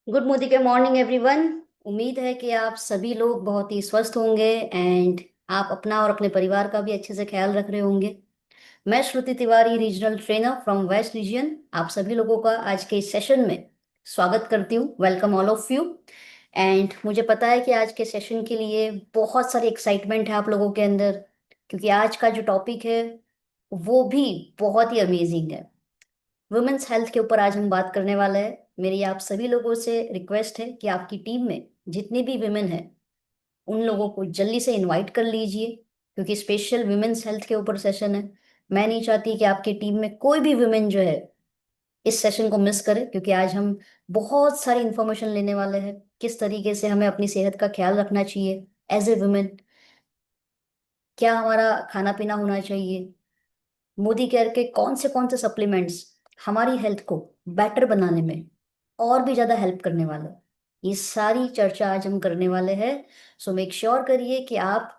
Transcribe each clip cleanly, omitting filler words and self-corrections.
Good Modi के morning everyone. उम्मीद है कि आप सभी लोग बहुत ही स्वस्थ होंगे एंड आप अपना और अपने परिवार का भी अच्छे से ख्याल रख रहे होंगे। मैं Shruti Tiwari, regional trainer from west region, आप सभी लोगों का आज के इस सेशन में स्वागत करती हूँ। Welcome all of you. And मुझे पता है कि आज के सेशन के लिए बहुत सारी एक्साइटमेंट है आप लोगों के अंदर, क्योंकि आज का जो टॉपिक है वो भी बहुत ही अमेजिंग है। वुमेन्स हेल्थ के ऊपर आज हम बात करने वाले हैं। मेरी आप सभी लोगों से रिक्वेस्ट है कि आपकी टीम में जितनी भी विमेन है उन लोगों को जल्दी से इनवाइट कर लीजिए, क्योंकि स्पेशल वुमेन्स हेल्थ के ऊपर सेशन है। मैं नहीं चाहती कि आपकी टीम में कोई भी वुमेन जो है इस सेशन को मिस करे, क्योंकि आज हम बहुत सारी इंफॉर्मेशन लेने वाले हैं किस तरीके से हमें अपनी सेहत का ख्याल रखना चाहिए एज ए वुमेन, क्या हमारा खाना पीना होना चाहिए, मोदी केयर के कौन से सप्लीमेंट्स हमारी हेल्थ को बेटर बनाने में और भी ज्यादा हेल्प करने वाले हैं। ये सारी चर्चा आज हम करने वाले हैं। सो मेक श्योर करिए कि आप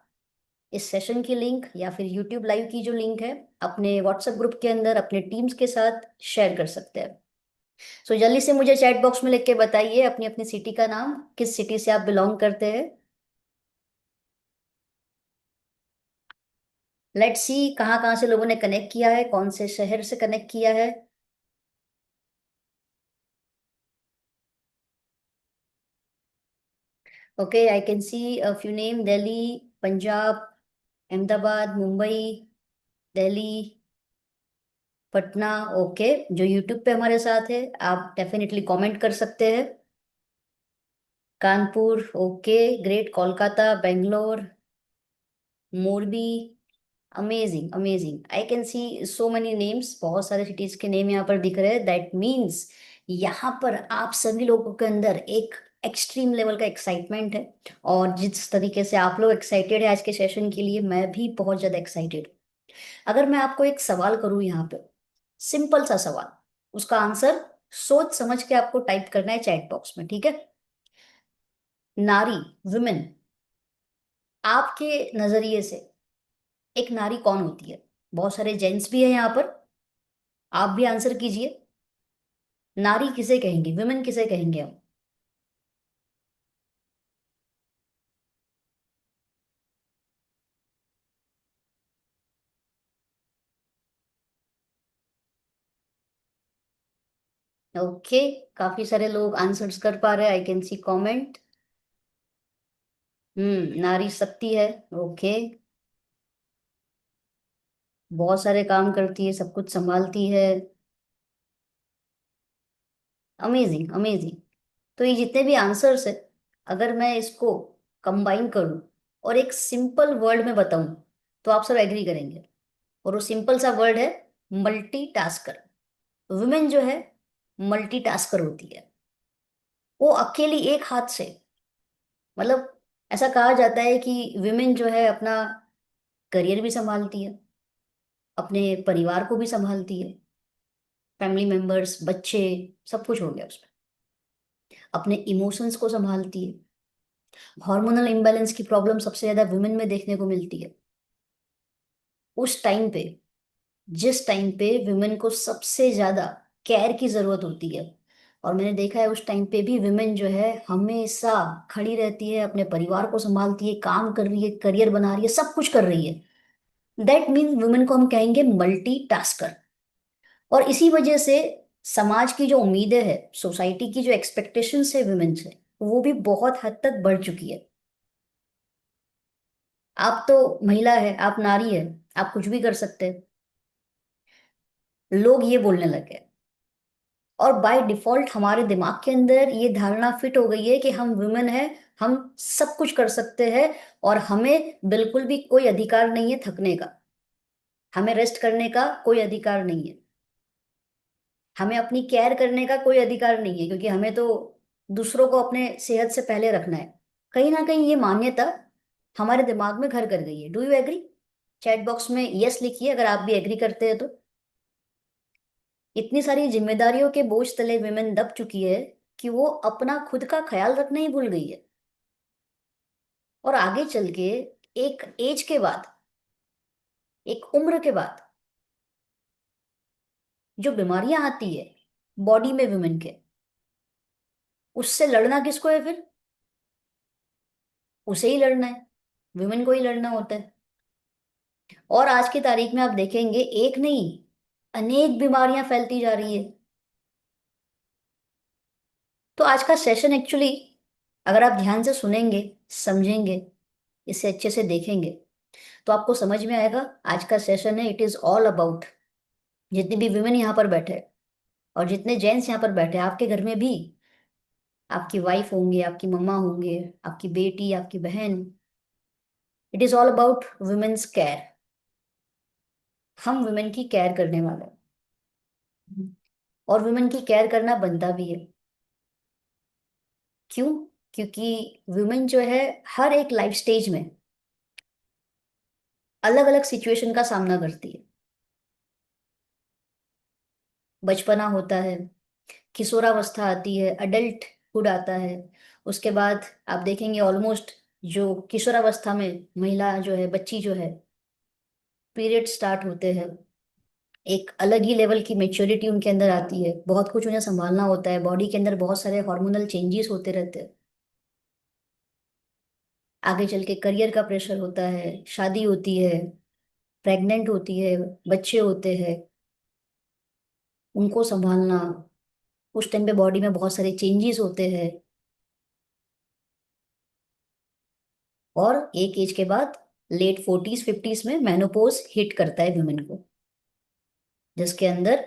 इस सेशन की लिंक या फिर यूट्यूब लाइव की जो लिंक है अपने व्हाट्सएप ग्रुप के अंदर अपने टीम्स के साथ शेयर कर सकते हैं। सो जल्दी से मुझे चैट बॉक्स में लिख के बताइए अपनी अपनी सिटी का नाम, किस सिटी से आप बिलोंग करते हैं। लेट्स सी कहाँ कहाँ से लोगों ने कनेक्ट किया है, कौन से शहर से कनेक्ट किया है। Okay, I can see a few name: Delhi, Punjab, Ahmedabad, Mumbai, Delhi, Patna. Okay, जो यूट्यूब पे हमारे साथ है आप डेफिनेटली कमेंट कर सकते हैं। Kanpur, okay, great, Kolkata, Bangalore, Morbi. Amazing amazing, I can see so many names, बहुत सारे सिटीज के नेम यहाँ पर दिख रहे हैं। दैट मीन्स यहाँ पर आप सभी लोगों के अंदर एक एक्सट्रीम लेवल का एक्साइटमेंट है। और जिस तरीके से आप लोग एक्साइटेड है आज के सेशन के लिए, मैं भी बहुत ज्यादा एक्साइटेड। अगर मैं आपको एक सवाल करूँ यहाँ पे, सिंपल सा सवाल, उसका आंसर सोच समझ के आपको टाइप करना है चैट बॉक्स में, ठीक है? नारी, वुमेन, आपके नजरिए से एक नारी कौन होती है? बहुत सारे जेंट्स भी है यहाँ पर, आप भी आंसर कीजिए। नारी किसे कहेंगे, वुमेन किसे कहेंगे हम? ओके, काफी सारे लोग आंसर्स कर पा रहे हैं, आई कैन सी कमेंट। नारी शक्ति है। ओके, बहुत सारे काम करती है, सब कुछ संभालती है। Amazing amazing. तो ये जितने भी आंसर्स है, अगर मैं इसको कंबाइन करूं और एक सिंपल वर्ड में बताऊं तो आप सब एग्री करेंगे। और वो सिंपल सा वर्ड है मल्टीटास्कर। वुमेन जो है मल्टीटास्कर होती है। वो अकेली एक हाथ से, मतलब ऐसा कहा जाता है कि विमेन जो है अपना करियर भी संभालती है, अपने परिवार को भी संभालती है, फैमिली मेंबर्स, बच्चे, सब कुछ हो गया उसमें, अपने इमोशंस को संभालती है। हार्मोनल इम्बैलेंस की प्रॉब्लम सबसे ज्यादा वुमेन में देखने को मिलती है। उस टाइम पे, जिस टाइम पे वुमेन को सबसे ज्यादा केयर की जरूरत होती है, और मैंने देखा है उस टाइम पे भी वुमेन जो है हमेशा खड़ी रहती है, अपने परिवार को संभालती है, काम कर रही है, करियर बना रही है, सब कुछ कर रही है। दैट मीन्स वुमेन को हम कहेंगे मल्टी टास्कर। और इसी वजह से समाज की जो उम्मीदें हैं, सोसाइटी की जो एक्सपेक्टेशंस है वुमेन से, वो भी बहुत हद तक बढ़ चुकी है। आप तो महिला है, आप नारी है, आप कुछ भी कर सकते हैं, लोग ये बोलने लगे। और बाय डिफॉल्ट हमारे दिमाग के अंदर ये धारणा फिट हो गई है कि हम वुमेन है, हम सब कुछ कर सकते हैं, और हमें बिल्कुल भी कोई अधिकार नहीं है थकने का, हमें रेस्ट करने का कोई अधिकार नहीं है, हमें अपनी केयर करने का कोई अधिकार नहीं है, क्योंकि हमें तो दूसरों को अपने सेहत से पहले रखना है। कहीं ना कहीं ये मान्यता हमारे दिमाग में घर कर गई है। Do you agree? Chat box में यस लिखिए अगर आप भी एग्री करते हैं तो। इतनी सारी जिम्मेदारियों के बोझ तले विमेन दब चुकी है कि वो अपना खुद का ख्याल रखना ही भूल गई है। और आगे चल के एक एज के बाद, एक उम्र के बाद, जो बीमारियां आती है बॉडी में विमेन के, उससे लड़ना किसको है फिर? उसे ही लड़ना है, वुमेन को ही लड़ना होता है। और आज की तारीख में आप देखेंगे, एक नहीं, अनेक बीमारियां फैलती जा रही है। तो आज का सेशन एक्चुअली, अगर आप ध्यान से सुनेंगे, समझेंगे, इसे अच्छे से देखेंगे, तो आपको समझ में आएगा। आज का सेशन है, इट इज ऑल अबाउट, जितनी भी वुमेन यहाँ पर बैठे हैं और जितने जेंट्स यहाँ पर बैठे हैं, आपके घर में भी आपकी वाइफ होंगे, आपकी मम्मा होंगे, आपकी बेटी, आपकी बहन। It is all about women's care. हम वुमेन की केयर करने वाले हैं, और वुमेन की केयर करना बनता भी है। क्यों? क्योंकि वुमेन जो है, हर एक लाइफ स्टेज में अलग अलग सिचुएशन का सामना करती है। बचपना होता है, किशोरावस्था आती है, अडल्टहुड आता है। उसके बाद आप देखेंगे ऑलमोस्ट, जो किशोरावस्था में महिला जो है, बच्ची जो है, पीरियड स्टार्ट होते हैं। एक अलग ही लेवल की मेच्योरिटी उनके अंदर आती है, बहुत कुछ उन्हें संभालना होता है, बॉडी के अंदर बहुत सारे हार्मोनल चेंजेस होते रहते हैं। आगे चल के करियर का प्रेशर होता है, शादी होती है, प्रेग्नेंट होती है, बच्चे होते हैं, उनको संभालना। उस टाइम पे बॉडी में बहुत सारे चेंजेस होते हैं। और एक एज के बाद, लेट 40s 50s में मेनोपॉज हिट करता है वुमेन को, जिसके अंदर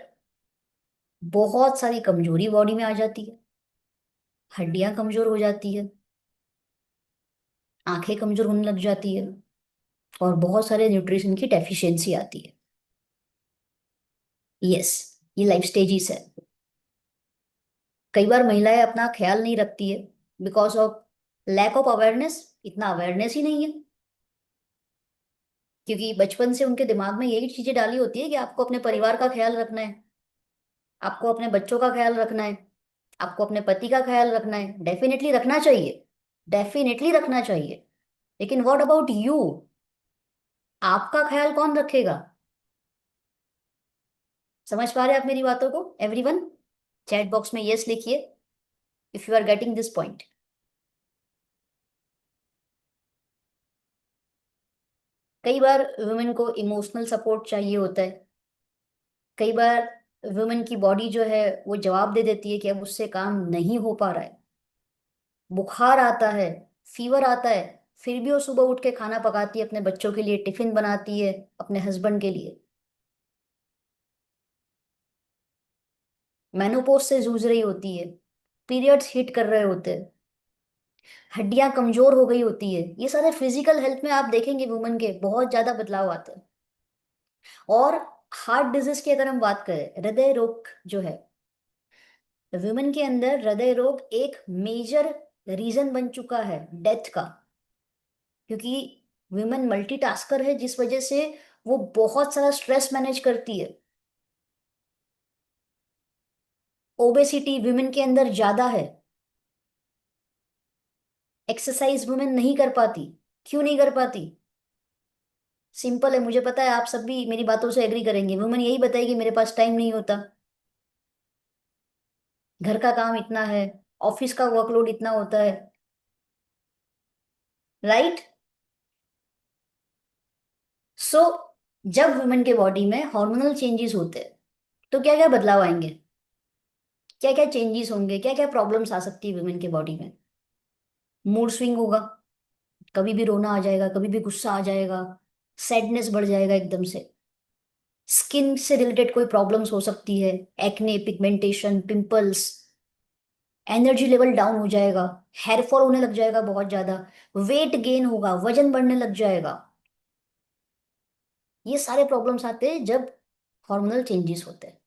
बहुत सारी कमजोरी बॉडी में आ जाती है। हड्डियां कमजोर हो जाती है, आंखें कमजोर होने लग जाती है, और बहुत सारे न्यूट्रिशन की डेफिशिएंसी आती है। यस, ये लाइफ स्टेजेस है। कई बार महिलाएं अपना ख्याल नहीं रखती है, because of lack of awareness. इतना अवेयरनेस ही नहीं है, क्योंकि बचपन से उनके दिमाग में यही चीजें डाली होती है कि आपको अपने परिवार का ख्याल रखना है, आपको अपने बच्चों का ख्याल रखना है, आपको अपने पति का ख्याल रखना है। डेफिनेटली रखना चाहिए, डेफिनेटली रखना चाहिए। लेकिन व्हाट अबाउट यू? आपका ख्याल कौन रखेगा? समझ पा रहे हैं आप मेरी बातों को एवरीवन? चैट बॉक्स में यस लिखिए if you are getting this point. कई बार वुमेन को इमोशनल सपोर्ट चाहिए होता है। कई बार वुमेन की बॉडी जो है, वो जवाब दे देती है कि अब उससे काम नहीं हो पा रहा है। बुखार आता है, फीवर आता है, फिर भी वो सुबह उठ के खाना पकाती है, अपने बच्चों के लिए टिफिन बनाती है, अपने हस्बैंड के लिए। मेनोपॉज से जूझ रही होती है, पीरियड्स हिट कर रहे होते हैं, हड्डियां कमजोर हो गई होती है। ये सारे फिजिकल हेल्थ में आप देखेंगे वुमेन के बहुत ज्यादा बदलाव आते हैं। और हार्ट डिजीज की अगर हम बात करें, हृदय रोग जो है, वुमेन के अंदर हृदय रोग एक मेजर रीजन बन चुका है डेथ का। क्योंकि वुमेन मल्टीटास्कर है, जिस वजह से वो बहुत सारा स्ट्रेस मैनेज करती है। ओबेसिटी वुमेन के अंदर ज्यादा है। एक्सरसाइज वुमेन नहीं कर पाती। क्यों नहीं कर पाती? सिंपल है, मुझे पता है आप सब भी मेरी बातों से एग्री करेंगे। वुमेन यही बताएगी, मेरे पास टाइम नहीं होता, घर का काम इतना है, ऑफिस का वर्कलोड इतना होता है। राइट? सो जब वुमेन के बॉडी में हार्मोनल चेंजेस होते हैं, तो क्या क्या बदलाव आएंगे, क्या क्या चेंजेस होंगे, क्या क्या प्रॉब्लम्स आ सकती है वुमेन के बॉडी में? मूड स्विंग होगा, कभी भी रोना आ जाएगा, कभी भी गुस्सा आ जाएगा, सैडनेस बढ़ जाएगा एकदम से। स्किन से रिलेटेड कोई प्रॉब्लम्स हो सकती है, acne, pigmentation, pimples. Energy level down हो जाएगा, हेयर फॉल होने लग जाएगा बहुत ज्यादा, वेट गेन होगा, वजन बढ़ने लग जाएगा। ये सारे प्रॉब्लम्स आते हैं जब हार्मोनल चेंजेस होते हैं।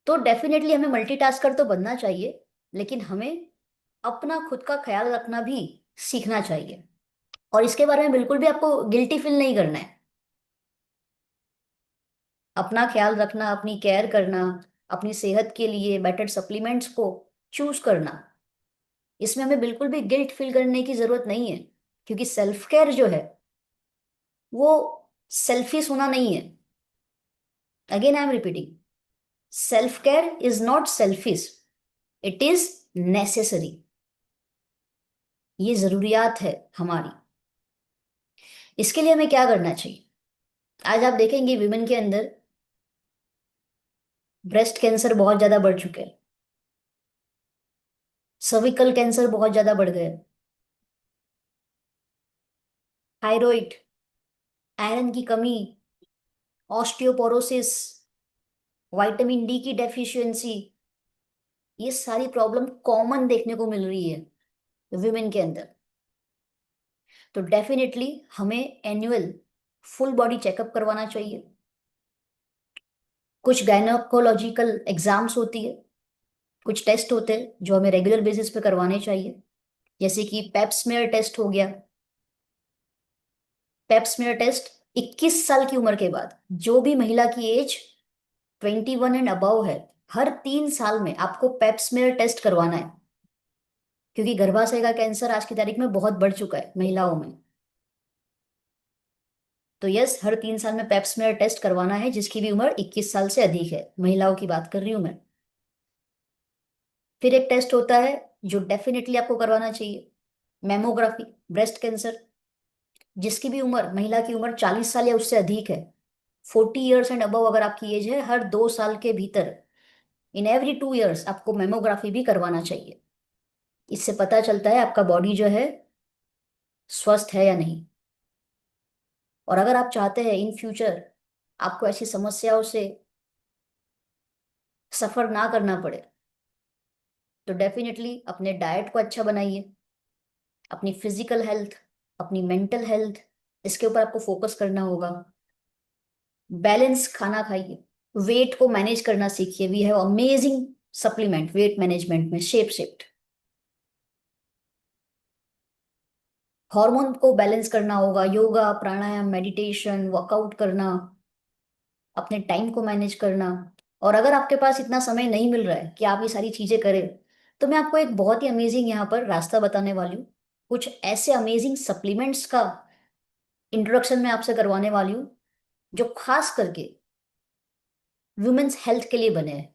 तो डेफिनेटली हमें मल्टीटास्कर तो बनना चाहिए, लेकिन हमें अपना खुद का ख्याल रखना भी सीखना चाहिए। और इसके बारे में बिल्कुल भी आपको गिल्टी फील नहीं करना है। अपना ख्याल रखना, अपनी केयर करना, अपनी सेहत के लिए बेटर सप्लीमेंट्स को चूज करना, इसमें हमें बिल्कुल भी गिल्ट फील करने की जरूरत नहीं है। क्योंकि सेल्फ केयर जो है, वो सेल्फिश होना नहीं है। Again I am repeating, self care is not selfish. It is necessary. ये जरूरियात है हमारी। इसके लिए हमें क्या करना चाहिए? आज आप देखेंगे विमेन के अंदर ब्रेस्ट कैंसर बहुत ज्यादा बढ़ चुके हैं, सर्विकल कैंसर बहुत ज्यादा बढ़ गए, थायराइड, आयरन की कमी, ऑस्टियोपोरोसिस, विटामिन डी की डेफिशिएंसी, ये सारी प्रॉब्लम कॉमन देखने को मिल रही है विमेन के अंदर। तो डेफिनेटली हमें एनुअल फुल बॉडी चेकअप करवाना चाहिए। कुछ गायनोकोलॉजिकल एग्जाम्स होती है, कुछ टेस्ट होते हैं जो हमें रेगुलर बेसिस पे करवाने चाहिए, जैसे कि पेप्समेयर टेस्ट हो गया। पेप्समेयर टेस्ट 21 साल की उम्र के बाद, जो भी महिला की एज 21 एंड अबव है, हर 3 साल में आपको पेप्समेयर टेस्ट करवाना है, क्योंकि गर्भाशय का कैंसर आज की तारीख में बहुत बढ़ चुका है महिलाओं में। तो यस, हर 3 साल में पेप्समेयर टेस्ट करवाना है, जिसकी भी उम्र 21 साल से अधिक है, महिलाओं की बात कर रही हूं मैं। फिर एक टेस्ट होता है जो डेफिनेटली आपको करवाना चाहिए, मैमोग्राफी, ब्रेस्ट कैंसर। जिसकी भी उम्र, महिला की उम्र 40 साल या उससे अधिक है, 40 ईयर्स एंड अबव अगर आपकी एज है, हर 2 साल के भीतर, इन एवरी 2 ईयर्स आपको मेमोग्राफी भी करवाना चाहिए। इससे पता चलता है आपका बॉडी जो है स्वस्थ है या नहीं। और अगर आप चाहते हैं इन फ्यूचर आपको ऐसी समस्याओं से सफर ना करना पड़े, तो डेफिनेटली अपने डाइट को अच्छा बनाइए, अपनी फिजिकल हेल्थ, अपनी मेंटल हेल्थ, इसके ऊपर आपको फोकस करना होगा। बैलेंस खाना खाइए, वेट को मैनेज करना सीखिए। We have amazing supplement weight management में, शेप शिफ्ट। हार्मोन को बैलेंस करना होगा, योगा, प्राणायाम, मेडिटेशन, वर्कआउट करना, अपने टाइम को मैनेज करना। और अगर आपके पास इतना समय नहीं मिल रहा है कि आप ये सारी चीजें करें, तो मैं आपको एक बहुत ही अमेजिंग यहाँ पर रास्ता बताने वाली हूँ। कुछ ऐसे अमेजिंग सप्लीमेंट्स का इंट्रोडक्शन मैं आपसे करवाने वाली हूँ, जो खास करके वुमेन्स हेल्थ के लिए बने हैं।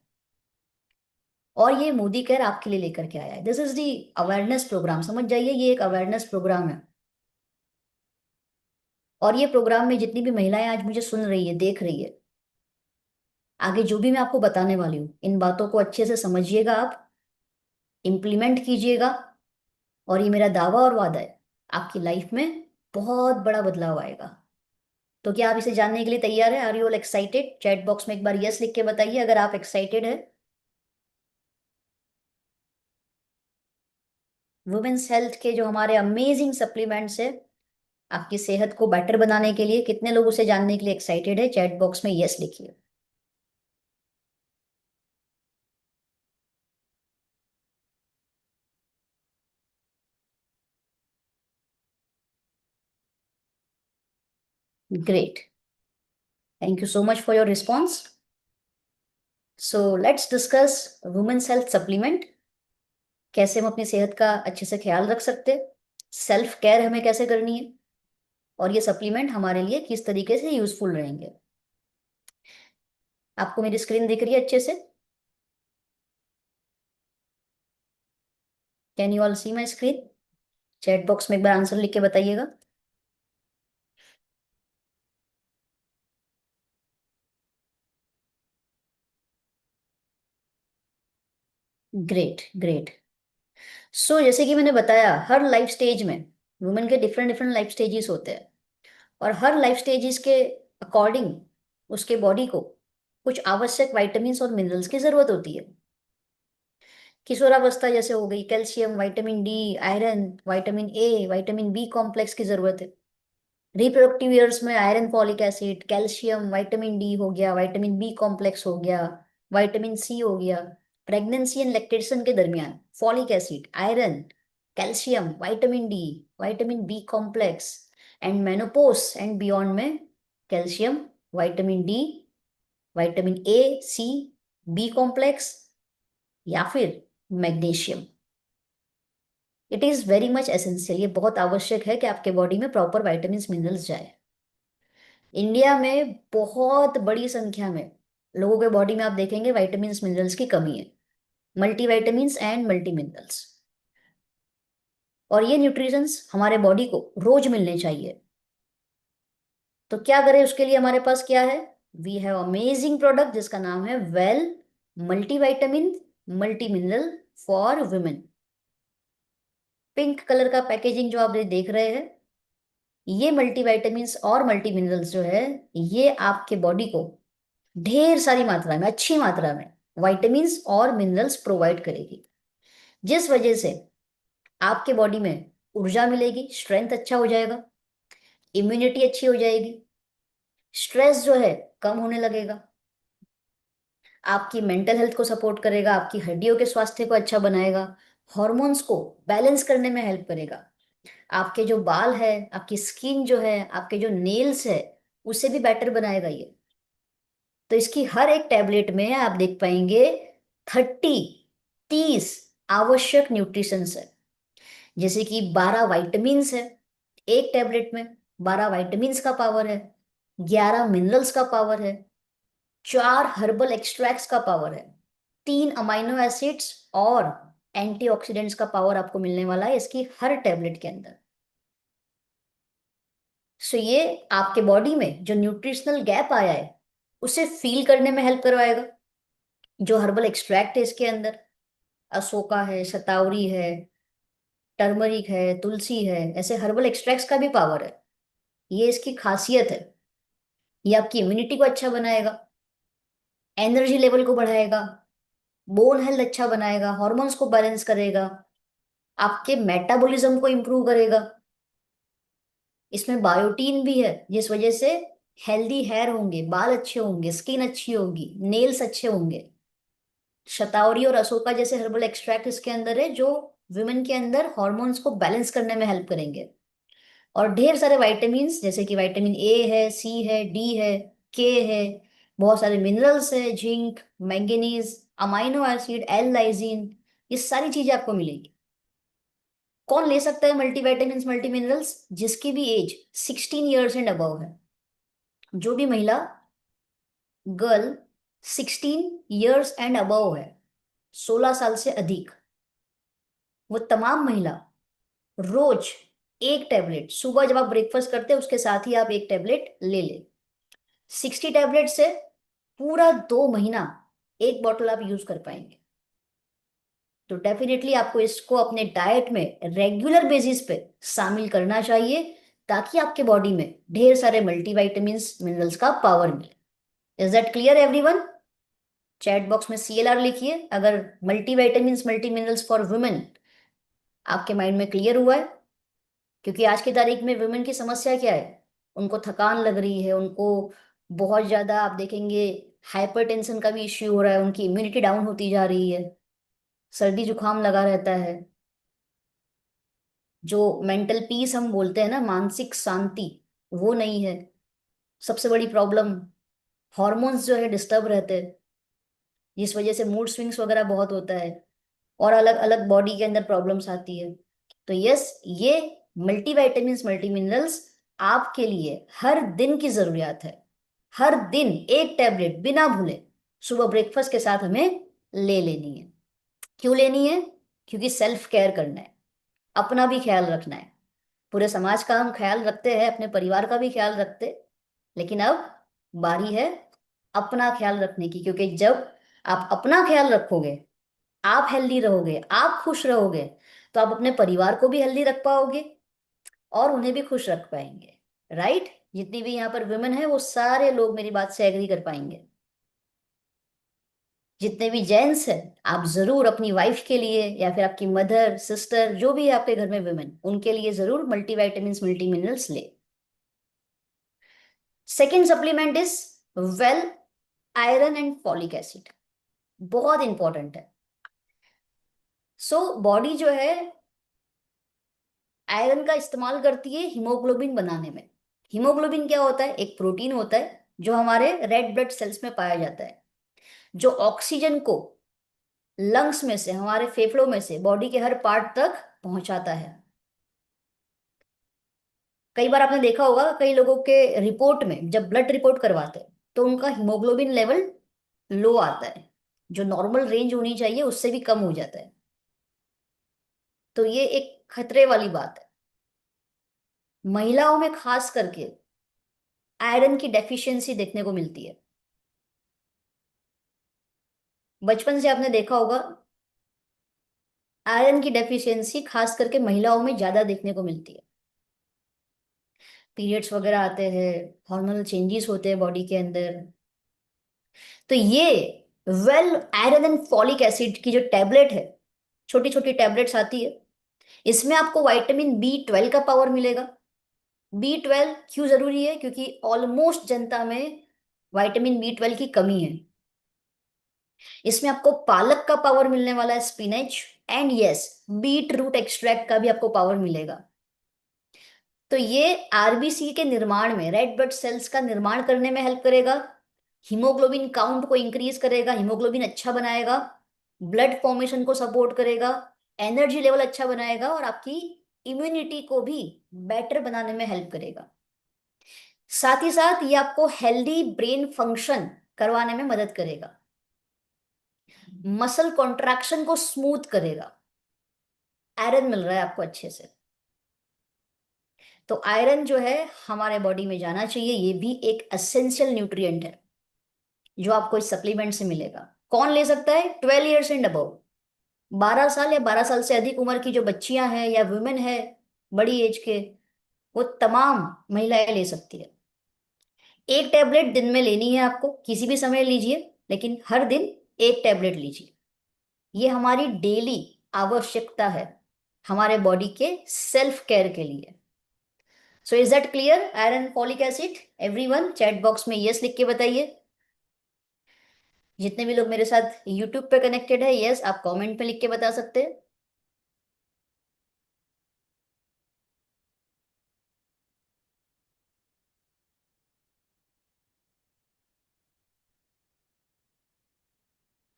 और ये मोदी केयर आपके लिए लेकर के आया है। This is the awareness program, समझ जाइए, ये एक अवेयरनेस प्रोग्राम है। और ये प्रोग्राम में जितनी भी महिलाएं आज मुझे सुन रही है, देख रही है, आगे जो भी मैं आपको बताने वाली हूँ, इन बातों को अच्छे से समझिएगा, आप इम्प्लीमेंट कीजिएगा। और ये मेरा दावा और वादा है, आपकी लाइफ में बहुत बड़ा बदलाव आएगा। तो क्या आप इसे जानने के लिए तैयार है? Are you all excited? Chat box में एक बार यस लिख के बताइए अगर आप एक्साइटेड है। वुमेन्स हेल्थ के जो हमारे अमेजिंग सप्लीमेंट्स है आपकी सेहत को बेटर बनाने के लिए, कितने लोग उसे जानने के लिए एक्साइटेड है? चैट बॉक्स में यस लिखिए। Great, thank you so much for your response. So let's discuss women's health supplement, कैसे हम अपनी सेहत का अच्छे से ख्याल रख सकते हैं, सेल्फ केयर हमें कैसे करनी है, और ये सप्लीमेंट हमारे लिए किस तरीके से यूजफुल रहेंगे। आपको मेरी स्क्रीन दिख रही है अच्छे से? Can you all see my screen? Chat box में एक बार आंसर लिख के बताइएगा। Great great. सो जैसे कि मैंने बताया, हर लाइफ स्टेज में वुमेन के डिफरेंट डिफरेंट लाइफ स्टेजेस होते हैं, और हर लाइफ स्टेजेस के अकॉर्डिंग उसके बॉडी को कुछ आवश्यक विटामिन्स और मिनरल्स की जरूरत होती है। किशोरावस्था जैसे हो गई, calcium, vitamin D, iron, vitamin A, vitamin B complex की जरूरत है। रिप्रोडक्टिव ईयर्स में iron, folic acid, calcium, vitamin D हो गया, विटामिन बी कॉम्प्लेक्स हो गया, विटामिन सी हो गया। प्रेगनेंसी एंड लैक्टेशन के दरमियान folic acid, iron, calcium, vitamin D, vitamin B complex. And menopause and beyond में calcium, vitamin D, vitamin A, C, B complex, या फिर magnesium. It is very much essential, ये बहुत आवश्यक है कि आपके बॉडी में प्रॉपर विटामिन मिनरल्स जाए। इंडिया में बहुत बड़ी संख्या में लोगों के बॉडी में आप देखेंगे विटामिन मिनरल्स की कमी है। Multivitamins and multi minerals. और ये न्यूट्रिशंस हमारे बॉडी को रोज मिलने चाहिए। तो क्या करें उसके लिए, हमारे पास क्या है? वी हैव अमेजिंग प्रोडक्ट जिसका नाम है well multivitamin multi mineral for women. Pink colour का पैकेजिंग जो आप देख रहे हैं, ये मल्टीविटामिन्स और मल्टी मिनरल्स जो है, ये आपके बॉडी को ढेर सारी मात्रा में, अच्छी मात्रा में विटामिन्स और मिनरल्स प्रोवाइड करेगी, जिस वजह से आपके बॉडी में ऊर्जा मिलेगी, स्ट्रेंथ अच्छा हो जाएगा, इम्यूनिटी अच्छी हो जाएगी, स्ट्रेस जो है कम होने लगेगा, आपकी मेंटल हेल्थ को सपोर्ट करेगा, आपकी हड्डियों के स्वास्थ्य को अच्छा बनाएगा, हॉर्मोन्स को बैलेंस करने में हेल्प करेगा, आपके जो बाल है, आपकी स्किन जो है, आपके जो नेल्स है, उसे भी बेटर बनाएगा ये। तो इसकी हर एक टैबलेट में आप देख पाएंगे 30 आवश्यक न्यूट्रिशंस है। जैसे कि 12 वाइटामिन्स है एक टैबलेट में, 12 वाइटामिन्स का पावर है, 11 मिनरल्स का पावर है, 4 हर्बल एक्सट्रैक्ट्स का पावर है, 3 अमाइनो एसिड्स और एंटीऑक्सीडेंट्स का पावर आपको मिलने वाला है इसकी हर टैबलेट के अंदर। सो ये आपके बॉडी में जो न्यूट्रिशनल गैप आया है उसे फील करने में हेल्प करवाएगा। जो हर्बल एक्सट्रैक्ट है इसके अंदर, अशोका है, शतावरी है, टर्मरिक है, तुलसी है, ऐसे हर्बल एक्सट्रैक्ट्स का भी पावर है। ये इसकी खासियत है। ये आपकी इम्यूनिटी को अच्छा बनाएगा, एनर्जी लेवल को बढ़ाएगा, बोन हेल्थ अच्छा बनाएगा, हॉर्मोन्स को बैलेंस करेगा, आपके मेटाबॉलिज्म को इंप्रूव करेगा। इसमें बायोटीन भी है, जिस वजह से हेल्दी हेयर होंगे, बाल अच्छे होंगे, स्किन अच्छी होगी, नेल्स अच्छे होंगे। शतावरी और अशोका जैसे हर्बल एक्सट्रैक्ट इसके अंदर है जो वुमेन के अंदर हॉर्मोन्स को बैलेंस करने में हेल्प करेंगे। और ढेर सारे विटामिन्स जैसे कि विटामिन ए है, सी है, डी है, के है, बहुत सारे मिनरल्स है, zinc, manganese, amino acid, L lysine, ये सारी चीजें आपको मिलेंगी। कौन ले सकता है मल्टीविटामिन्स मल्टी मिनरल्स? जिसकी भी एज 16 ईयर्स एंड अबव है। जो भी महिला, गर्ल 16 ईयर्स एंड अबव है, 16 साल से अधिक, वो तमाम महिला रोज एक टैबलेट, सुबह जब आप ब्रेकफास्ट करते हैं उसके साथ ही आप एक टैबलेट ले ले। 60 टैबलेट से पूरा 2 महीना एक बॉटल आप यूज कर पाएंगे। तो डेफिनेटली आपको इसको अपने डाइट में रेगुलर बेसिस पे शामिल करना चाहिए, ताकि आपके बॉडी में ढेर सारे मल्टीविटामिन्स मिनरल्स का पावर मिले। Is that clear everyone? Chat box में CLR लिखिए अगर multivitamins multi minerals for women आपके माइंड में क्लियर हुआ है। क्योंकि आज की तारीख में वुमेन की समस्या क्या है? उनको थकान लग रही है, उनको बहुत ज्यादा आप देखेंगे हाइपरटेंशन का भी इश्यू हो रहा है, उनकी इम्यूनिटी डाउन होती जा रही है, सर्दी जुकाम लगा रहता है, जो मेंटल पीस हम बोलते हैं ना, मानसिक शांति, वो नहीं है। सबसे बड़ी प्रॉब्लम, हॉर्मोन्स जो है डिस्टर्ब रहते हैं, जिस वजह से मूड स्विंग्स वगैरह बहुत होता है, और अलग अलग बॉडी के अंदर प्रॉब्लम्स आती है। तो यस, ये मल्टीविटामिन्स मल्टी मिनरल्स आपके लिए हर दिन की जरूरियात है। हर दिन एक टैबलेट बिना भूले सुबह ब्रेकफास्ट के साथ हमें ले लेनी है। क्यों लेनी है? क्योंकि सेल्फ केयर करना है, अपना भी ख्याल रखना है। पूरे समाज का हम ख्याल रखते हैं, अपने परिवार का भी ख्याल रखते, लेकिन अब बारी है अपना ख्याल रखने की। क्योंकि जब आप अपना ख्याल रखोगे, आप हेल्दी रहोगे, आप खुश रहोगे, तो आप अपने परिवार को भी हेल्दी रख पाओगे और उन्हें भी खुश रख पाएंगे। राइट? जितनी भी यहाँ पर वुमेन है वो सारे लोग मेरी बात से एग्री कर पाएंगे। जितने भी जेंट्स हैं, आप जरूर अपनी वाइफ के लिए या फिर आपकी मदर, सिस्टर, जो भी है आपके घर में वुमेन, उनके लिए जरूर मल्टीविटामिन्स मल्टी मिनरल्स ले। Second supplement is well iron and folic acid. बहुत इंपॉर्टेंट है। सो बॉडी जो है आयरन का इस्तेमाल करती है हीमोग्लोबिन बनाने में। हीमोग्लोबिन क्या होता है? एक प्रोटीन होता है जो हमारे रेड ब्लड सेल्स में पाया जाता है, जो ऑक्सीजन को लंग्स में से, हमारे फेफड़ों में से बॉडी के हर पार्ट तक पहुंचाता है। कई बार आपने देखा होगा कई लोगों के रिपोर्ट में, जब ब्लड रिपोर्ट करवाते हैं तो उनका हीमोग्लोबिन लेवल लो आता है, जो नॉर्मल रेंज होनी चाहिए उससे भी कम हो जाता है। तो ये एक खतरे वाली बात है। महिलाओं में खास करके आयरन की डेफिशिएंसी देखने को मिलती है। बचपन से आपने देखा होगा, आयरन की डेफिशिएंसी खास करके महिलाओं में ज्यादा देखने को मिलती है। पीरियड्स वगैरह आते हैं, हार्मोनल चेंजेस होते हैं बॉडी के अंदर। तो ये well iron and folic acid की जो टैबलेट है, छोटी छोटी टैबलेट्स आती है, इसमें आपको विटामिन B12 का पावर मिलेगा। B12 क्यों जरूरी है? क्योंकि ऑलमोस्ट जनता में विटामिन B12 की कमी है। इसमें आपको पालक का पावर मिलने वाला है, spinach, and yes, beetroot extract का भी आपको पावर मिलेगा। तो ये आरबीसी के निर्माण में, रेड ब्लड सेल्स का निर्माण करने में हेल्प करेगा। हीमोग्लोबिन काउंट को इंक्रीज करेगा, हीमोग्लोबिन अच्छा बनाएगा, ब्लड फॉर्मेशन को सपोर्ट करेगा, एनर्जी लेवल अच्छा बनाएगा, और आपकी इम्यूनिटी को भी बेटर बनाने में हेल्प करेगा। साथ ही साथ ये आपको हेल्दी ब्रेन फंक्शन करवाने में मदद करेगा, मसल कॉन्ट्रैक्शन को स्मूथ करेगा। आयरन मिल रहा है आपको अच्छे से। तो आयरन जो है हमारे बॉडी में जाना चाहिए, ये भी एक एसेंशियल न्यूट्रिएंट है जो आपको इस सप्लीमेंट से मिलेगा। कौन ले सकता है? 12 ईयर्स एंड अबव, 12 साल या 12 साल से अधिक उम्र की जो बच्चियां हैं या वुमेन है, बड़ी एज के, वो तमाम महिलाएं ले सकती है। एक टैबलेट दिन में लेनी है आपको, किसी भी समय लीजिए, लेकिन हर दिन एक टैबलेट लीजिए। ये हमारी डेली आवश्यकता है हमारे बॉडी के सेल्फ केयर के लिए। So is that clear? Iron folic acid, everyone chat box में यस लिख के बताइए। जितने भी लोग मेरे साथ यूट्यूब पे कनेक्टेड है, यस आप कमेंट पे लिख के बता सकते हैं।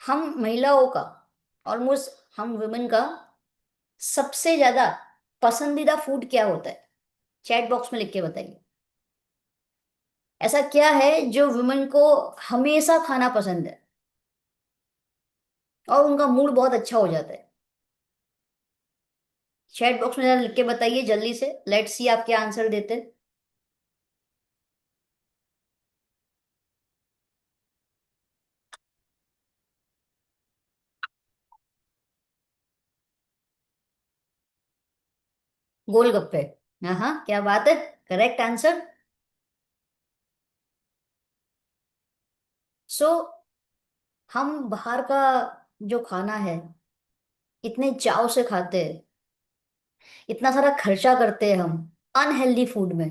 हम महिलाओं का, ऑलमोस्ट हम वुमेन का सबसे ज्यादा पसंदीदा फूड क्या होता है? चैट बॉक्स में लिख के बताइए। ऐसा क्या है जो वुमेन को हमेशा खाना पसंद है और उनका मूड बहुत अच्छा हो जाता है? चैट बॉक्स में जरा लिख के बताइए जल्दी से, लेट्स सी आप क्या आंसर देते हैं। गोलगप्पे। हाँ हाँ, क्या बात है, करेक्ट आंसर। सो हम बाहर का जो खाना है इतने चाव से खाते हैं, इतना सारा खर्चा करते हैं हम अनहेल्दी फूड में।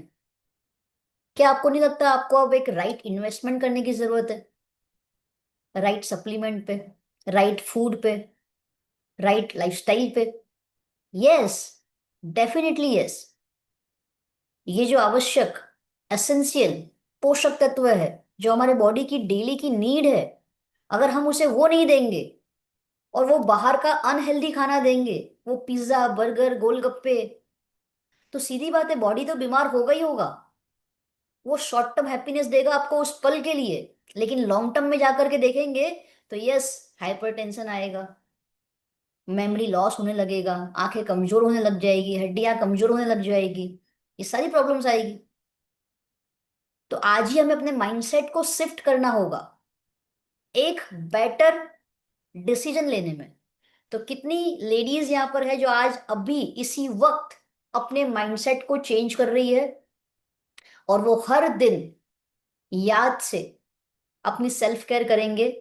क्या आपको नहीं लगता आपको अब एक राइट इन्वेस्टमेंट करने की जरूरत है? राइट सप्लीमेंट पे, राइट फूड पे, राइट लाइफस्टाइल पे। Yes, definitely yes. ये जो आवश्यक, एसेंशियल पोषक तत्व है, जो हमारे बॉडी की डेली की नीड है, अगर हम उसे वो नहीं देंगे और वो बाहर का अनहेल्दी खाना देंगे, वो पिज्जा बर्गर गोलगप्पे, तो सीधी बात है बॉडी तो बीमार होगा ही होगा। वो शॉर्ट टर्म हैप्पीनेस देगा आपको उस पल के लिए, लेकिन लॉन्ग टर्म में जाकर के देखेंगे तो यस, हाइपरटेंशन आएगा, मेमोरी लॉस होने लगेगा, आंखें कमजोर होने लग जाएगी, हड्डियां कमजोर होने लग जाएगी, ये सारी प्रॉब्लम्स आएगी। तो आज ही हमें अपने माइंडसेट को शिफ्ट करना होगा एक बेटर डिसीजन लेने में। तो कितनी लेडीज यहाँ पर है जो आज अभी इसी वक्त अपने माइंडसेट को चेंज कर रही है, और वो हर दिन याद से अपनी सेल्फ केयर करेंगे,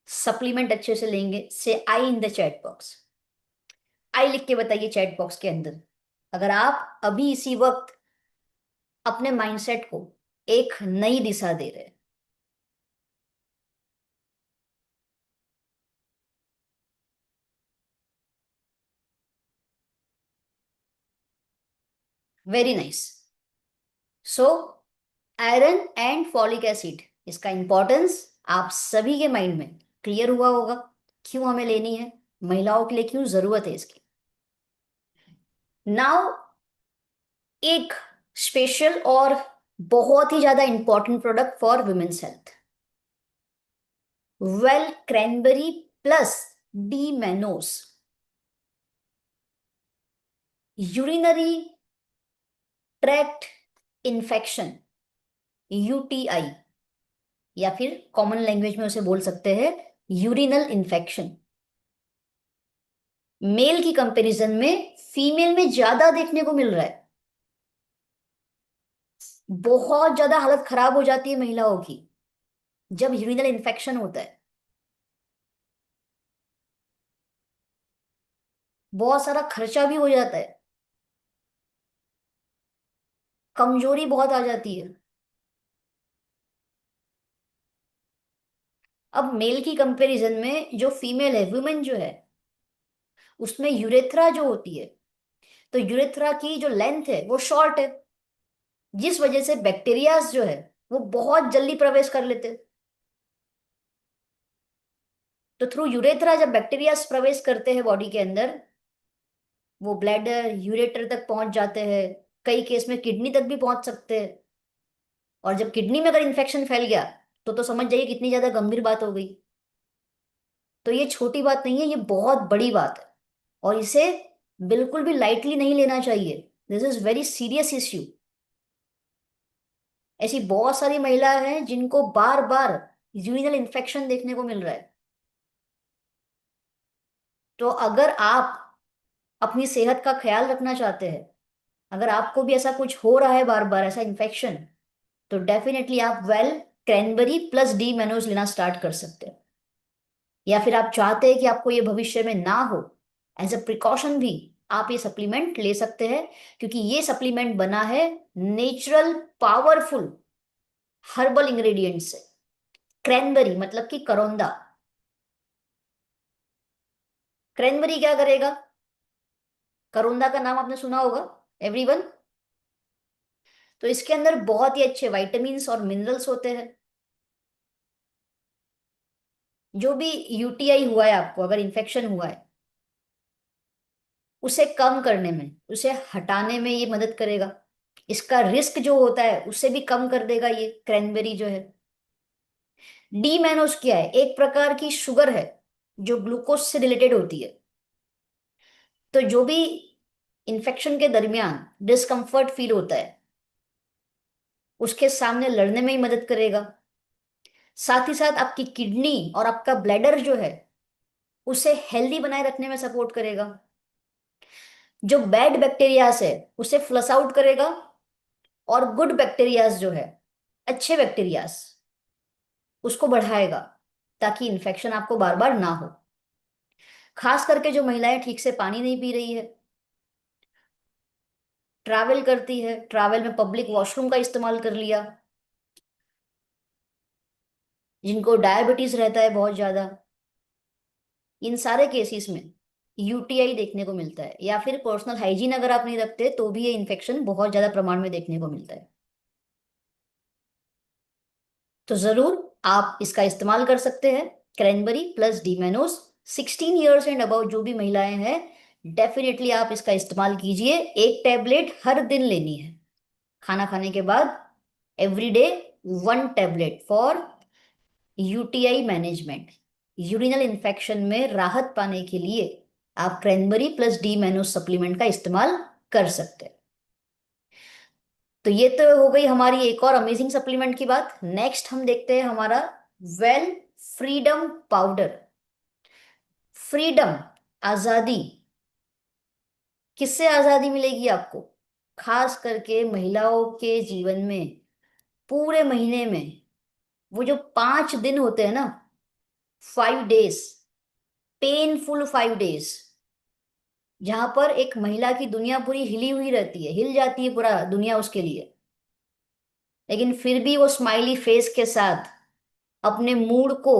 सप्लीमेंट अच्छे से लेंगे। से आई इन द चैट बॉक्स, आई लिख के बताइए चैट बॉक्स के अंदर, अगर आप अभी इसी वक्त अपने माइंडसेट को एक नई दिशा दे रहे हैं। Very nice. So iron and folic acid, इसका इंपॉर्टेंस आप सभी के माइंड में क्लियर हुआ होगा, क्यों हमें लेनी है, महिलाओं के लिए क्यों जरूरत है इसकी। नाउ एक स्पेशल और बहुत ही ज्यादा important product for women's health, well cranberry plus D mannose urinary tract infection, UTI, या फिर कॉमन लैंग्वेज में उसे बोल सकते हैं यूरिनल इन्फेक्शन, मेल की कंपैरिजन में फीमेल में ज्यादा देखने को मिल रहा है। बहुत ज्यादा हालत खराब हो जाती है महिलाओं की जब यूरिनल इन्फेक्शन होता है। बहुत सारा खर्चा भी हो जाता है, कमजोरी बहुत आ जाती है। अब मेल की कंपैरिजन में जो फीमेल है, वुमेन जो है, उसमें यूरेथ्रा जो होती है, तो यूरेथ्रा की जो लेंथ है वो शॉर्ट है, जिस वजह से बैक्टीरियाज जो है वो बहुत जल्दी प्रवेश कर लेते हैं। तो थ्रू यूरेथ्रा जब बैक्टीरियाज प्रवेश करते हैं बॉडी के अंदर, वो ब्लैडर यूरेटर तक पहुंच जाते हैं, कई केस में किडनी तक भी पहुंच सकते हैं। और जब किडनी में अगर इन्फेक्शन फैल गया तो समझ जाइए कितनी ज्यादा गंभीर बात हो गई। तो ये छोटी बात नहीं है, ये बहुत बड़ी बात है, और इसे बिल्कुल भी लाइटली नहीं लेना चाहिए। This is very serious issue. ऐसी बहुत सारी महिलाएं हैं जिनको बार बार यूरिनल इन्फेक्शन देखने को मिल रहा है। तो अगर आप अपनी सेहत का ख्याल रखना चाहते हैं, अगर आपको भी ऐसा कुछ हो रहा है बार बार ऐसा इन्फेक्शन, तो डेफिनेटली आप well cranberry plus D mannose लेना स्टार्ट कर सकते हैं। या फिर आप चाहते हैं कि आपको ये भविष्य में ना हो, एज अ प्रिकॉशन भी आप ये सप्लीमेंट ले सकते हैं, क्योंकि ये सप्लीमेंट बना है नेचुरल पावरफुल हर्बल इंग्रेडिएंट से। क्रैनबेरी मतलब कि करौंदा। क्रैनबेरी क्या करेगा? करौंदा का नाम आपने सुना होगा, एवरीवन। तो इसके अंदर बहुत ही अच्छे विटामिन्स और मिनरल्स होते हैं। जो भी यूटीआई हुआ है आपको, अगर इन्फेक्शन हुआ है, उसे कम करने में, उसे हटाने में ये मदद करेगा। इसका रिस्क जो होता है उसे भी कम कर देगा ये क्रैनबेरी जो है। डी मैनोस क्या है? एक प्रकार की शुगर है जो ग्लूकोज से रिलेटेड होती है। तो जो भी इन्फेक्शन के दरमियान डिस्कम्फर्ट फील होता है, उसके सामने लड़ने में ही मदद करेगा। साथ ही साथ आपकी किडनी और आपका ब्लैडर जो है उसे हेल्दी बनाए रखने में सपोर्ट करेगा। जो बैड बैक्टीरियाज है उसे फ्लश आउट करेगा, और गुड बैक्टीरियाज जो है, अच्छे बैक्टीरियाज, उसको बढ़ाएगा, ताकि इन्फेक्शन आपको बार बार ना हो। खास करके जो महिलाएं ठीक से पानी नहीं पी रही है, ट्रैवल करती है, ट्रैवल में पब्लिक वॉशरूम का इस्तेमाल कर लिया, जिनको डायबिटीज रहता है बहुत ज्यादा, इन सारे केसेस में यूटीआई देखने को मिलता है। या फिर पर्सनल हाइजीन अगर आप नहीं रखते तो भी ये इन्फेक्शन बहुत ज्यादा प्रमाण में देखने को मिलता है। तो जरूर आप इसका इस्तेमाल कर सकते हैं, cranberry plus D mannose. 16 years and about जो भी महिलाएं हैं, डेफिनेटली आप इसका इस्तेमाल कीजिए। एक टैबलेट हर दिन लेनी है खाना खाने के बाद, every day 1 tablet for UTI management. Urinal infection में राहत पाने के लिए आप cranberry plus D mannose supplement का इस्तेमाल कर सकते हैं। तो ये तो हो गई हमारी एक और अमेजिंग सप्लीमेंट की बात। नेक्स्ट हम देखते हैं हमारा वेल फ्रीडम पाउडर। फ्रीडम, आजादी। किससे आजादी मिलेगी आपको? खास करके महिलाओं के जीवन में पूरे महीने में वो जो 5 दिन होते हैं ना, 5 डेज, पेनफुल 5 डेज, जहां पर एक महिला की दुनिया पूरी हिली हुई रहती है, हिल जाती है पूरा दुनिया उसके लिए, लेकिन फिर भी वो स्माइली फेस के साथ अपने मूड को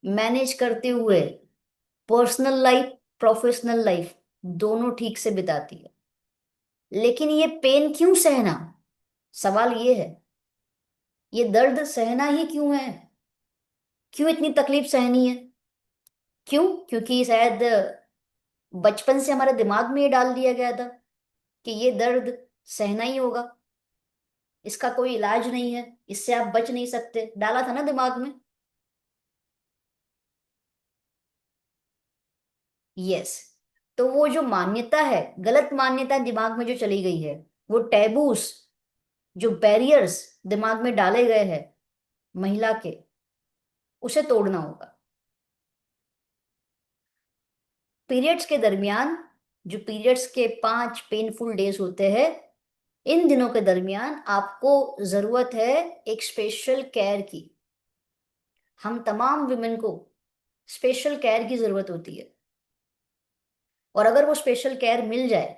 मैनेज करते हुए पर्सनल लाइफ, प्रोफेशनल लाइफ दोनों ठीक से बिताती है। लेकिन ये पेन क्यों सहना? सवाल ये है, ये दर्द सहना ही क्यों है? क्यों इतनी तकलीफ सहनी है? क्यों? क्योंकि शायद बचपन से हमारे दिमाग में ये डाल दिया गया था कि ये दर्द सहना ही होगा, इसका कोई इलाज नहीं है, इससे आप बच नहीं सकते, डाला था ना दिमाग में। यस। तो वो जो मान्यता है, गलत मान्यता दिमाग में जो चली गई है, वो टैबूस, जो बैरियर्स दिमाग में डाले गए हैं महिला के, उसे तोड़ना होगा। पीरियड्स के दरमियान, जो पीरियड्स के 5 पेनफुल डेज होते हैं, इन दिनों के दरमियान आपको जरूरत है एक स्पेशल केयर की। हम तमाम विमेन को स्पेशल केयर की जरूरत होती है, और अगर वो स्पेशल केयर मिल जाए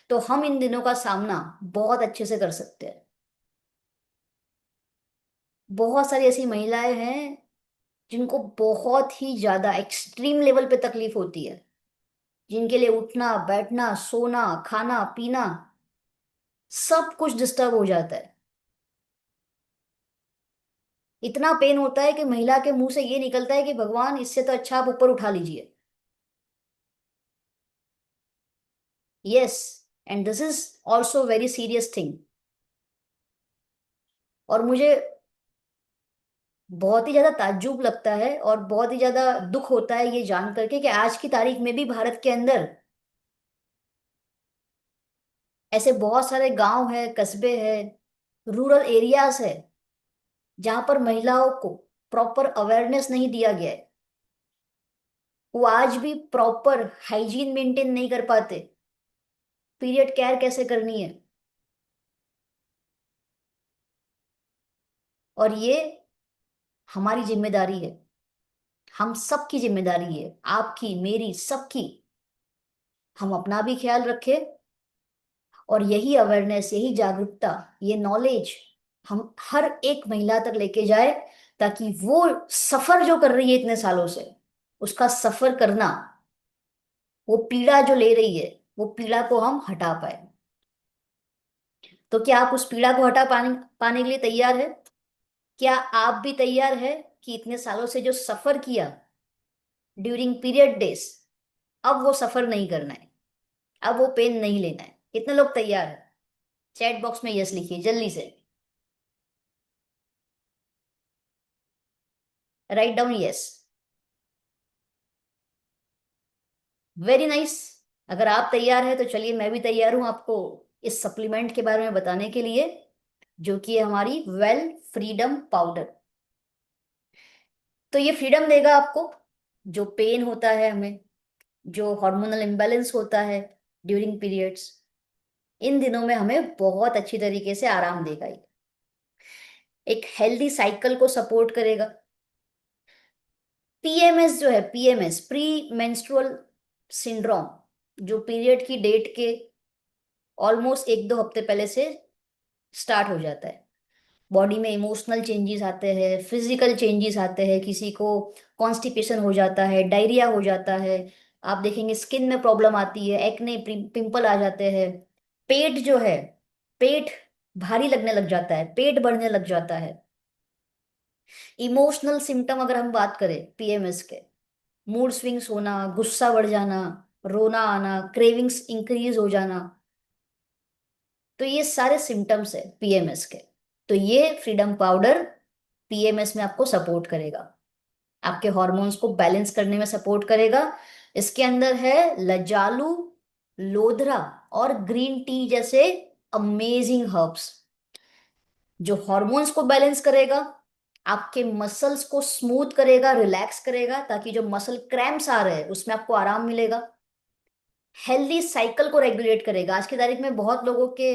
तो हम इन दिनों का सामना बहुत अच्छे से कर सकते हैं। बहुत सारी ऐसी महिलाएं हैं जिनको बहुत ही ज्यादा एक्सट्रीम लेवल पे तकलीफ होती है, जिनके लिए उठना बैठना सोना खाना पीना सब कुछ डिस्टर्ब हो जाता है। इतना पेन होता है कि महिला के मुंह से ये निकलता है कि भगवान, इससे तो अच्छा आप ऊपर उठा लीजिए। Yes. And this is also very serious thing. और मुझे बहुत ही ज्यादा ताज्जुब लगता है और बहुत ही ज्यादा दुख होता है ये जान करके कि आज की तारीख में भी भारत के अंदर ऐसे बहुत सारे गांव है, कस्बे हैं, रूरल एरियाज है, जहां पर महिलाओं को प्रॉपर अवेयरनेस नहीं दिया गया है। वो आज भी प्रॉपर हाइजीन मेंटेन नहीं कर पाते, पीरियड केयर कैसे करनी है। और ये हमारी जिम्मेदारी है, हम सबकी जिम्मेदारी है, आपकी मेरी सबकी। हम अपना भी ख्याल रखें, और यही अवेयरनेस, यही जागरूकता, ये नॉलेज हम हर एक महिला तक लेके जाए, ताकि वो सफर जो कर रही है इतने सालों से, उसका सफर करना, वो पीड़ा जो ले रही है, वो पीड़ा को हम हटा पाए। तो क्या आप उस पीड़ा को हटा पाने पाने के लिए तैयार है? क्या आप भी तैयार है कि इतने सालों से जो सफर किया ड्यूरिंग पीरियड डेज, अब वो सफर नहीं करना है, अब वो पेन नहीं लेना है? कितने लोग तैयार है? चैट बॉक्स में यस लिखिए जल्दी से। Write down yes. Very nice. अगर आप तैयार है तो चलिए, मैं भी तैयार हूं आपको इस सप्लीमेंट के बारे में बताने के लिए, जो कि है हमारी वेल फ्रीडम पाउडर। तो ये फ्रीडम देगा आपको, जो पेन होता है हमें, जो हार्मोनल इम्बैलेंस होता है ड्यूरिंग पीरियड्स, इन दिनों में हमें बहुत अच्छी तरीके से आराम देगा ये। एक हेल्दी साइकिल को सपोर्ट करेगा। पीएमएस जो है, पीएमएस प्री मेंस्ट्रुअल सिंड्रोम, जो पीरियड की डेट के ऑलमोस्ट 1-2 हफ्ते पहले से स्टार्ट हो जाता है। बॉडी में इमोशनल चेंजेस आते हैं, फिजिकल चेंजेस आते हैं, किसी को कॉन्स्टिपेशन हो जाता है, डायरिया हो जाता है, आप देखेंगे स्किन में प्रॉब्लम आती है, एक्ने पिंपल आ जाते हैं, पेट जो है, पेट भारी लगने लग जाता है, पेट बढ़ने लग जाता है। इमोशनल सिम्टम अगर हम बात करें पीएमएस के, मूड स्विंग्स होना, गुस्सा बढ़ जाना, रोना आना, क्रेविंग्स इंक्रीज हो जाना, तो ये सारे सिम्टम्स है पीएमएस के। तो ये फ्रीडम पाउडर पीएमएस में आपको सपोर्ट करेगा, आपके हॉर्मोन्स को बैलेंस करने में सपोर्ट करेगा। इसके अंदर है लजालू, लोधरा और ग्रीन टी जैसे अमेजिंग हर्ब्स, जो हॉर्मोन्स को बैलेंस करेगा, आपके मसल्स को स्मूथ करेगा, रिलैक्स करेगा, ताकि जो मसल क्रैम्प्स आ रहे हैं उसमें आपको आराम मिलेगा। हेल्दी साइकिल को रेगुलेट करेगा। आज की तारीख में बहुत लोगों के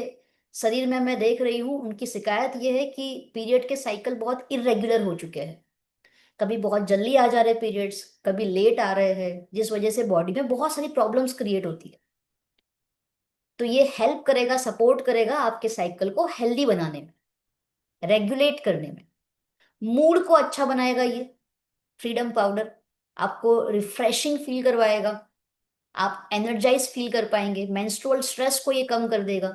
शरीर में मैं देख रही हूँ, उनकी शिकायत ये है कि पीरियड के साइकिल बहुत इरेगुलर हो चुके हैं। कभी बहुत जल्दी आ जा रहे पीरियड्स, कभी लेट आ रहे हैं, जिस वजह से बॉडी में बहुत सारी प्रॉब्लम्स क्रिएट होती है। तो ये हेल्प करेगा, सपोर्ट करेगा आपके साइकिल को हेल्दी बनाने में, रेगुलेट करने में। मूड को अच्छा बनाएगा ये फ्रीडम पाउडर, आपको रिफ्रेशिंग फील करवाएगा, आप एनर्जाइज फील कर पाएंगे, मेंस्ट्रुअल स्ट्रेस को ये कम कर देगा।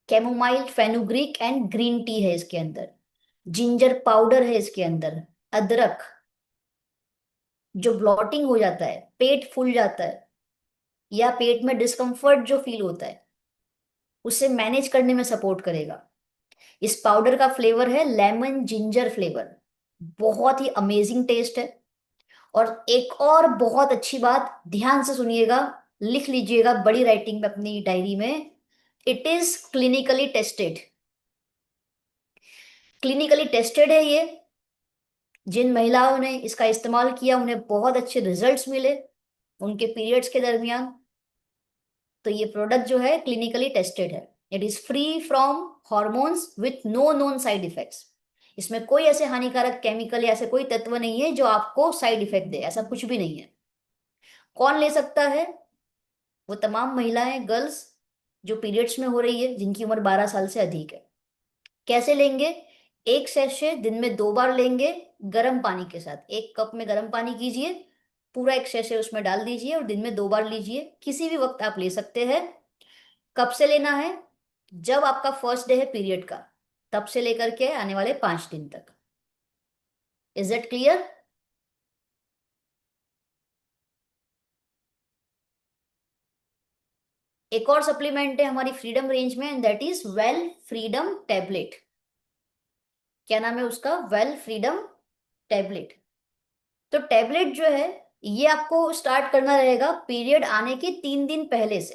Chamomile, fenugreek and green tea है इसके अंदर, जिंजर पाउडर है इसके अंदर, अदरक, जो ब्लॉटिंग हो जाता है, पेट फूल जाता है, या पेट में डिस्कम्फर्ट जो फील होता है, उसे मैनेज करने में सपोर्ट करेगा। इस पाउडर का फ्लेवर है लेमन जिंजर फ्लेवर, बहुत ही अमेजिंग टेस्ट है। और एक और बहुत अच्छी बात, ध्यान से सुनिएगा, लिख लीजिएगा बड़ी राइटिंग में अपनी डायरी में, it is clinically tested. Clinically tested है ये। जिन महिलाओं ने इसका इस्तेमाल किया उन्हें बहुत अच्छे रिजल्ट्स मिले उनके पीरियड्स के दरमियान। तो ये प्रोडक्ट जो है क्लिनिकली टेस्टेड है। It is free from hormones with no known side effects. इसमें कोई ऐसे हानिकारक केमिकल या ऐसे कोई तत्व नहीं है जो आपको साइड इफेक्ट दे, ऐसा कुछ भी नहीं है। कौन ले सकता है? वो तमाम महिलाएं, गर्ल्स जो पीरियड्स में हो रही है, जिनकी उम्र 12 साल से अधिक है। कैसे लेंगे? एक सैशे दिन में 2 बार लेंगे, गर्म पानी के साथ। 1 कप में गर्म पानी कीजिए, पूरा एक सैशे उसमें डाल दीजिए और दिन में 2 बार लीजिए। किसी भी वक्त आप ले सकते हैं। कब से लेना है? जब आपका फर्स्ट डे है पीरियड का, तब से लेकर के आने वाले 5 दिन तक। Is it clear? एक और सप्लीमेंट है हमारी फ्रीडम रेंज में, and that is well freedom tablet. क्या नाम है उसका? Well freedom tablet. तो टैबलेट जो है, ये आपको स्टार्ट करना रहेगा पीरियड आने के 3 दिन पहले से।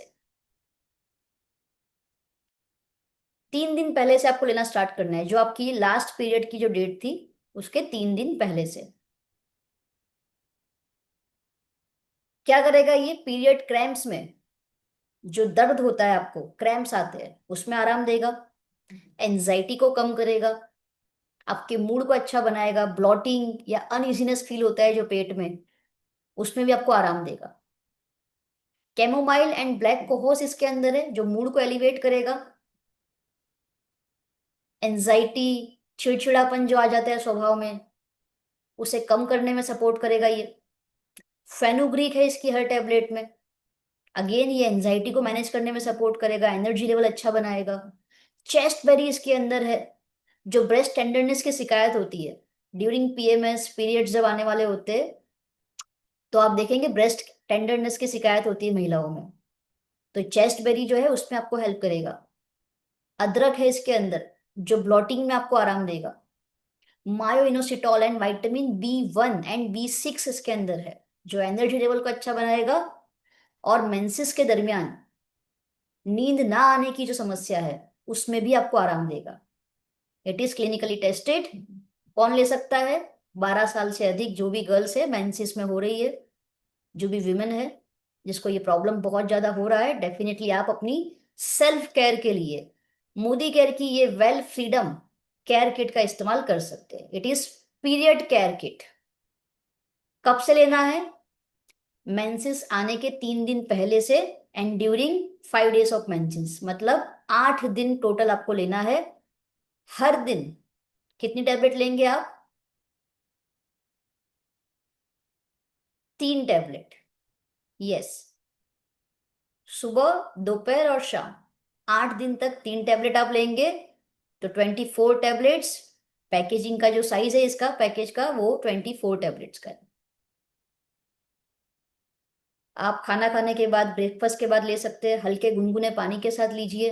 3 दिन पहले से आपको लेना स्टार्ट करना है, जो आपकी लास्ट पीरियड की जो डेट थी उसके 3 दिन पहले से। क्या करेगा ये? पीरियड क्रैम्प्स में जो दर्द होता है, आपको क्रैम्प्स आते हैं, उसमें आराम देगा। एंजाइटी को कम करेगा। आपके मूड को अच्छा बनाएगा। ब्लॉटिंग या अनइजीनेस फील होता है जो पेट में, उसमें भी आपको आराम देगा। कैमोमाइल एंड ब्लैक कोहोस इसके अंदर है, जो मूड को एलिवेट करेगा। एंजाइटी, चिड़चिड़ापन जो आ जाता है स्वभाव में, उसे कम करने में सपोर्ट करेगा ये। फेनुग्रीक है इसकी हर टैबलेट में। अगेन ये एंजाइटी को मैनेज करने में सपोर्ट करेगा, एनर्जी लेवल अच्छा बनाएगा। चेस्ट बेरी इसके अंदर है, जो ब्रेस्ट टेंडरनेस की शिकायत होती है ड्यूरिंग पीएमएस, पीरियड्स जब आने वाले होते हैं, तो आप देखेंगे ब्रेस्ट टेंडरनेस की शिकायत होती है महिलाओं में। तो चेस्ट बेरी जो है उसमें आपको हेल्प करेगा। अदरक है इसके अंदर, जो ब्लॉटिंग में आपको आराम देगा। Myo inositol and vitamin B1 and B6 इसके अंदर है, जो एनर्जी लेवल को अच्छा बनाएगा। और मेंसेस के दरमियान नींद ना आने की जो समस्या है, उसमें भी आपको आराम देगा। It is clinically tested. कौन ले सकता है? 12 साल से अधिक जो भी गर्ल्स है, मेंसेस में हो रही है, जो भी विमेन है जिसको ये प्रॉब्लम बहुत ज्यादा हो रहा है, डेफिनेटली आप अपनी सेल्फ केयर के लिए मोदी केयर की ये वेल फ्रीडम केयर किट का इस्तेमाल कर सकते हैं। It is period care kit. कब से लेना है? मेंसेस आने के 3 दिन पहले से and during 5 days of menses, मतलब 8 दिन टोटल आपको लेना है। हर दिन कितनी टैबलेट लेंगे आप? 3 टैबलेट। यस। सुबह, दोपहर और शाम, 8 दिन तक 3 टैबलेट आप लेंगे तो 24 टैबलेट्स। पैकेजिंग का जो साइज है इसका पैकेज का, वो 24 टैबलेट्स का है। आप खाना खाने के बाद, ब्रेकफास्ट के बाद ले सकते हैं, हल्के गुनगुने पानी के साथ लीजिए।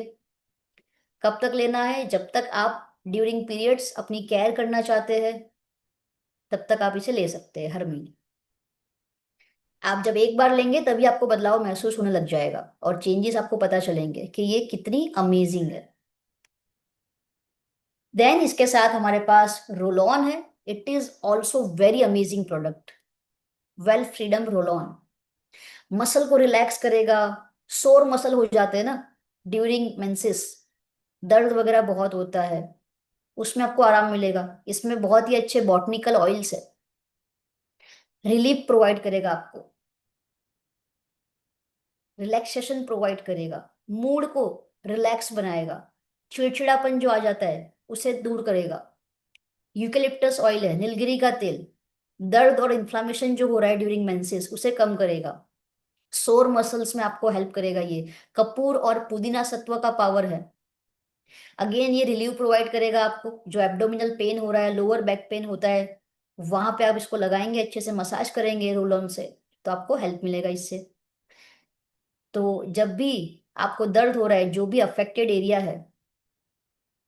कब तक लेना है? जब तक आप ड्यूरिंग पीरियड्स अपनी केयर करना चाहते हैं, तब तक आप इसे ले सकते हैं हर महीने। आप जब एक बार लेंगे तभी आपको बदलाव महसूस होने लग जाएगा और चेंजेस आपको पता चलेंगे कि ये कितनी अमेजिंग है। देन इसके साथ हमारे पास रोल ऑन है। It is also very amazing product. Well freedom roll on muscle को रिलैक्स करेगा। सोर मसल हो जाते हैं ना ड्यूरिंग मेंसेस, दर्द वगैरह बहुत होता है, उसमें आपको आराम मिलेगा। इसमें बहुत ही अच्छे बॉटनिकल ऑयल्स है, रिलीफ प्रोवाइड करेगा आपको, रिलैक्सेशन प्रोवाइड करेगा, मूड को रिलैक्स बनाएगा, चिड़चिड़ापन जो आ जाता है उसे दूर करेगा। यूकेलिप्टस ऑयल है, नीलगिरी का तेल, दर्द और इन्फ्लामेशन जो हो रहा है ड्यूरिंग मेंसेस उसे कम करेगा। सोर मसल्स में आपको हेल्प करेगा ये। कपूर और पुदीना सत्व का पावर है। अगेन ये रिलीव प्रोवाइड करेगा आपको। जो एब्डोमिनल पेन हो रहा है, लोअर बैक पेन होता है, वहां पे आप इसको लगाएंगे, अच्छे से मसाज करेंगे रोल ऑन से, तो आपको हेल्प मिलेगा इससे। तो जब भी आपको दर्द हो रहा है, जो भी अफेक्टेड एरिया है,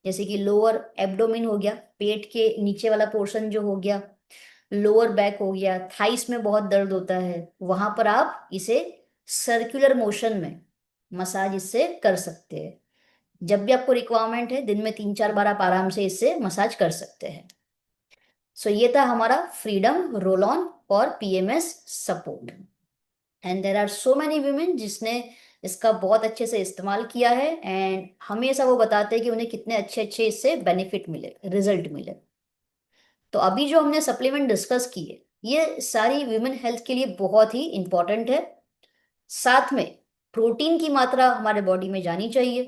जैसे कि लोअर एब्डोमिन हो गया, पेट के नीचे वाला पोर्शन जो हो गया, लोअर बैक हो गया, थाइस में बहुत दर्द होता है, वहां पर आप इसे सर्कुलर मोशन में मसाज इससे कर सकते हैं। जब भी आपको रिक्वायरमेंट है, दिन में 3-4 बार आप आराम से इससे मसाज कर सकते हैं। सो ये था हमारा freedom roll on for PMS support. And there are so many women जिसने इसका बहुत अच्छे से इस्तेमाल किया है, एंड हमेशा वो बताते हैं कि उन्हें कितने अच्छे अच्छे इससे बेनिफिट मिले, रिजल्ट मिले। तो अभी जो हमने सप्लीमेंट डिस्कस किए, ये सारी वीमेन हेल्थ के लिए बहुत ही इंपॉर्टेंट है। साथ में प्रोटीन की मात्रा हमारे बॉडी में जानी चाहिए।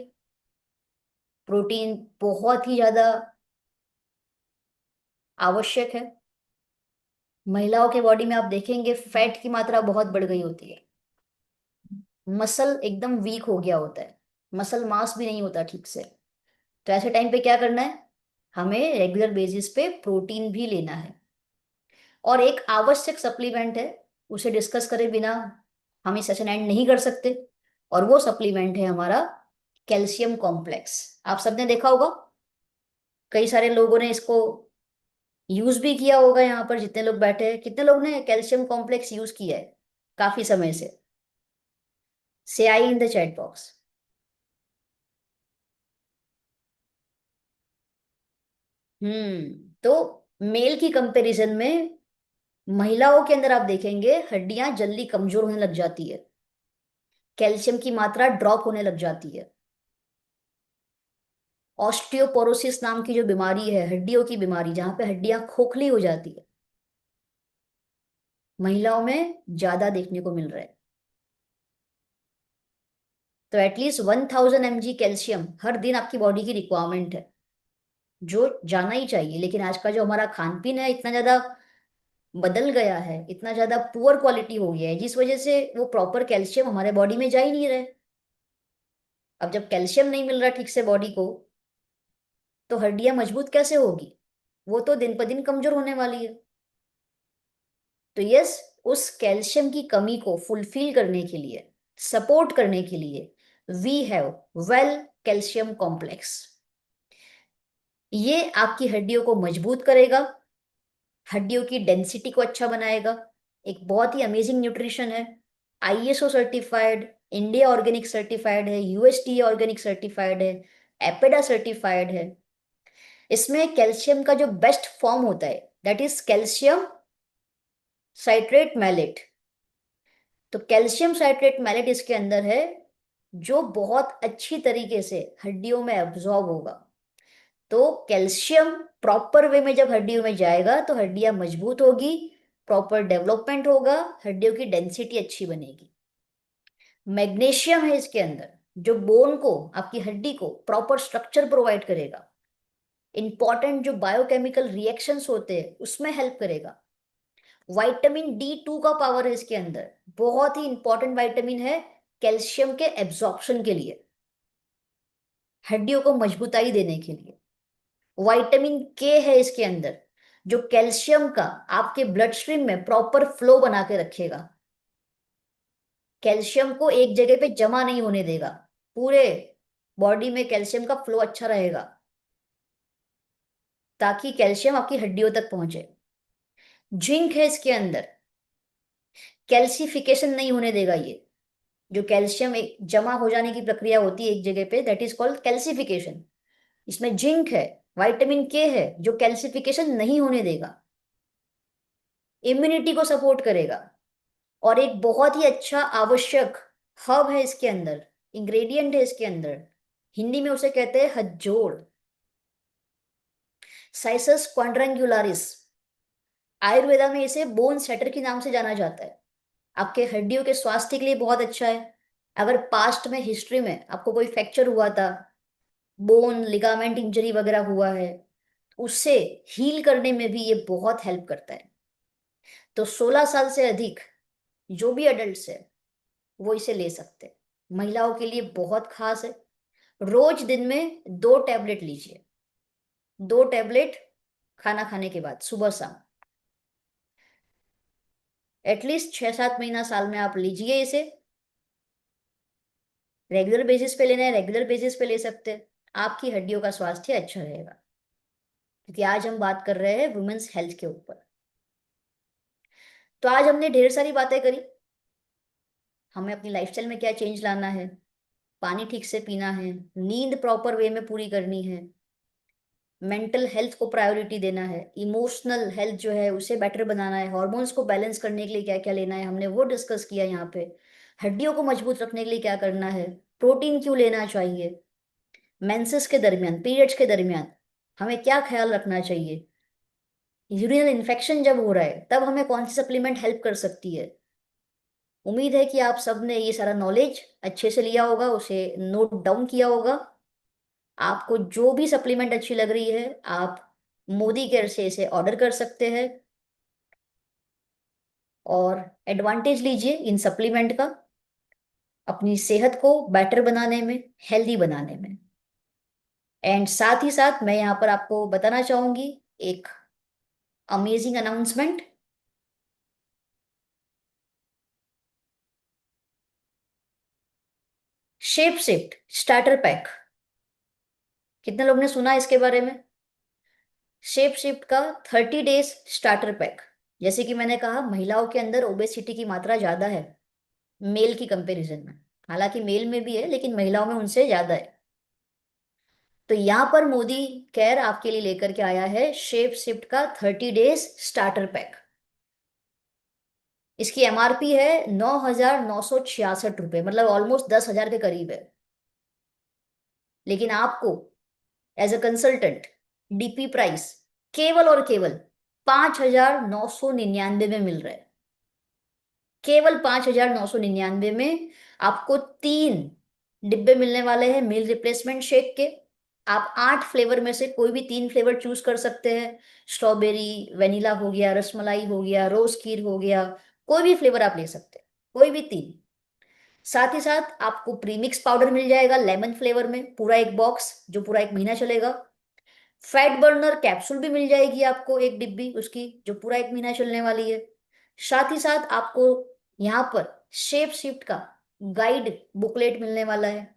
प्रोटीन बहुत ही ज्यादा आवश्यक है। महिलाओं के बॉडी में आप देखेंगे फैट की मात्रा बहुत बढ़ गई होती है, मसल एकदम वीक हो गया होता है, मसल मास भी नहीं होता ठीक से। तो ऐसे टाइम पे क्या करना है, हमें रेगुलर बेसिस पे प्रोटीन भी लेना है। और एक आवश्यक सप्लीमेंट है, उसे डिस्कस करे बिना हम इस सेशन एंड नहीं कर सकते, और वो सप्लीमेंट है हमारा कैल्शियम कॉम्प्लेक्स। आप सबने देखा होगा, कई सारे लोगों ने इसको यूज भी किया होगा। यहाँ पर जितने लोग बैठे हैं, कितने लोग ने कैल्शियम कॉम्प्लेक्स यूज किया है काफी समय से आई इन द चैट बॉक्स। तो मेल की कंपैरिजन में महिलाओं के अंदर आप देखेंगे हड्डियां जल्दी कमजोर होने लग जाती है, कैल्शियम की मात्रा ड्रॉप होने लग जाती है। ऑस्टियोपोरोसिस नाम की जो बीमारी है, हड्डियों की बीमारी, जहां पे हड्डियां खोखली हो जाती है, महिलाओं में ज्यादा देखने को मिल रहा है। तो एटलीस्ट 1000 mg कैल्शियम हर दिन आपकी बॉडी की रिक्वायरमेंट है, जो जाना ही चाहिए। लेकिन आज का जो हमारा खान पीन है इतना ज्यादा बदल गया है, इतना ज्यादा पुअर क्वालिटी हो गया है, जिस वजह से वो प्रॉपर कैल्शियम हमारे बॉडी में जा ही नहीं रहे। अब जब कैल्शियम नहीं मिल रहा ठीक से बॉडी को, तो हड्डियां मजबूत कैसे होगी? वो तो दिन पर दिन कमजोर होने वाली है। तो यस, उस कैल्शियम की कमी को फुलफिल करने के लिए, सपोर्ट करने के लिए, we have well calcium complex. ये आपकी हड्डियों को मजबूत करेगा, हड्डियों की डेंसिटी को अच्छा बनाएगा। एक बहुत ही अमेजिंग न्यूट्रिशन है, ISO certified, India organic certified है, यूएसडीए ऑर्गेनिक सर्टिफाइड है, एपेडा सर्टिफाइड है। इसमें कैल्शियम का जो बेस्ट फॉर्म होता है, that is calcium citrate malate. तो कैल्शियम साइट्रेट मैलेट इसके अंदर है, जो बहुत अच्छी तरीके से हड्डियों में एब्जॉर्ब होगा। तो कैल्शियम प्रॉपर वे में जब हड्डियों में जाएगा तो हड्डियां मजबूत होगी, प्रॉपर डेवलपमेंट होगा, हड्डियों की डेंसिटी अच्छी बनेगी। मैग्नीशियम है इसके अंदर, जो बोन को, आपकी हड्डी को प्रॉपर स्ट्रक्चर प्रोवाइड करेगा। इंपॉर्टेंट जो बायोकेमिकल रिएक्शंस होते हैं उसमें हेल्प करेगा। विटामिन D2 का पावर है इसके अंदर, बहुत ही इंपॉर्टेंट विटामिन है कैल्शियम के एब्जॉर्प्शन के लिए, हड्डियों को मजबूताई देने के लिए। विटामिन K है इसके अंदर, जो कैल्शियम का आपके ब्लड स्ट्रीम में प्रॉपर फ्लो बना के रखेगा, कैल्शियम को एक जगह पे जमा नहीं होने देगा, पूरे बॉडी में कैल्शियम का फ्लो अच्छा रहेगा, ताकि कैल्शियम आपकी हड्डियों तक पहुंचे। जिंक है इसके अंदर, कैल्सिफिकेशन नहीं होने देगा ये, जो कैल्शियम एक जमा हो जाने की प्रक्रिया होती है एक जगह पे, दैट इज कॉल्ड कैल्सिफिकेशन। इसमें जिंक है, विटामिन K है, जो कैल्सिफिकेशन नहीं होने देगा, इम्यूनिटी को सपोर्ट करेगा। और एक बहुत ही अच्छा आवश्यक हब है इसके अंदर, इंग्रेडिएंट है इसके अंदर, हिंदी में उसे कहते हैं हथजोड़, साइसस क्वाड्रेंगुलारिस। आयुर्वेदा में इसे बोन सेटर के नाम से जाना जाता है। आपके हड्डियों के स्वास्थ्य के लिए बहुत अच्छा है। अगर पास्ट में, हिस्ट्री में आपको कोई फ्रैक्चर हुआ था, बोन लिगामेंट इंजरी वगैरह हुआ है, उससे हील करने में भी ये बहुत हेल्प करता है। तो 16 साल से अधिक जो भी अडल्ट है वो इसे ले सकते हैं। महिलाओं के लिए बहुत खास है। रोज दिन में 2 टैबलेट लीजिए, 2 टैबलेट खाना खाने के बाद, सुबह शाम। एटलीस्ट 6-7 महीना, साल में आप लीजिए इसे। रेगुलर बेसिस पे लेना है, रेगुलर बेसिस पे ले सकते हैं, आपकी हड्डियों का स्वास्थ्य अच्छा रहेगा। क्योंकि आज हम बात कर रहे हैं वुमेन्स हेल्थ के ऊपर। तो आज हमने ढेर सारी बातें करी। हमें अपनी लाइफस्टाइल में क्या चेंज लाना है, पानी ठीक से पीना है, नींद प्रॉपर वे में पूरी करनी है, मेंटल हेल्थ को प्रायोरिटी देना है, इमोशनल हेल्थ जो है उसे बेटर बनाना है, हॉर्मोन्स को बैलेंस करने के लिए क्या क्या लेना है हमने वो डिस्कस किया यहाँ पे। हड्डियों को मजबूत रखने के लिए क्या करना है, प्रोटीन क्यों लेना चाहिए, मेंसेस के दरमियान, पीरियड्स के दरमियान हमें क्या ख्याल रखना चाहिए, यूरिनल इन्फेक्शन जब हो रहा है तब हमें कौन सी सप्लीमेंट हेल्प कर सकती है। उम्मीद है कि आप सबने ये सारा नॉलेज अच्छे से लिया होगा, उसे नोट डाउन किया होगा। आपको जो भी सप्लीमेंट अच्छी लग रही है आप मोदी केयर से इसे ऑर्डर कर सकते हैं और एडवांटेज लीजिए इन सप्लीमेंट का अपनी सेहत को बेटर बनाने में, हेल्दी बनाने में। एंड साथ ही साथ मैं यहाँ पर आपको बताना चाहूंगी एक amazing announcement. Shape shift starter pack, कितने लोग ने सुना है इसके बारे में? शेप शिफ्ट का 30 डेज स्टार्टर पैक। जैसे कि मैंने कहा महिलाओं के अंदर ओबेसिटी की मात्रा ज्यादा है मेल की कंपैरिजन में। हालांकि मेल में भी है लेकिन महिलाओं में उनसे ज्यादा है। तो यहाँ पर मोदी केयर आपके लिए लेकर के आया है शेप शिफ्ट का 30 डेज स्टार्टर पैक। इसकी एमआरपी है 9,966 रुपये, मतलब ऑलमोस्ट 10,000 के करीब है। लेकिन आपको as a consultant DP price केवल और केवल 5,999 में मिल रहा है। केवल 5,999 में आपको 3 डिब्बे मिलने वाले हैं मील रिप्लेसमेंट शेक के। आप 8 फ्लेवर में से कोई भी 3 फ्लेवर चूज कर सकते हैं। स्ट्रॉबेरी, वेनिला हो गया, रसमलाई हो गया, रोज खीर हो गया, कोई भी फ्लेवर आप ले सकते हैं, कोई भी 3। साथ ही साथ आपको प्रीमिक्स पाउडर मिल जाएगा लेमन फ्लेवर में, पूरा एक बॉक्स जो पूरा 1 महीना चलेगा। फैट बर्नर कैप्सूल भी मिल जाएगी आपको, 1 डिब्बी उसकी जो पूरा 1 महीना चलने वाली है। साथ ही साथ आपको यहाँ पर शेप शिफ्ट का गाइड बुकलेट मिलने वाला है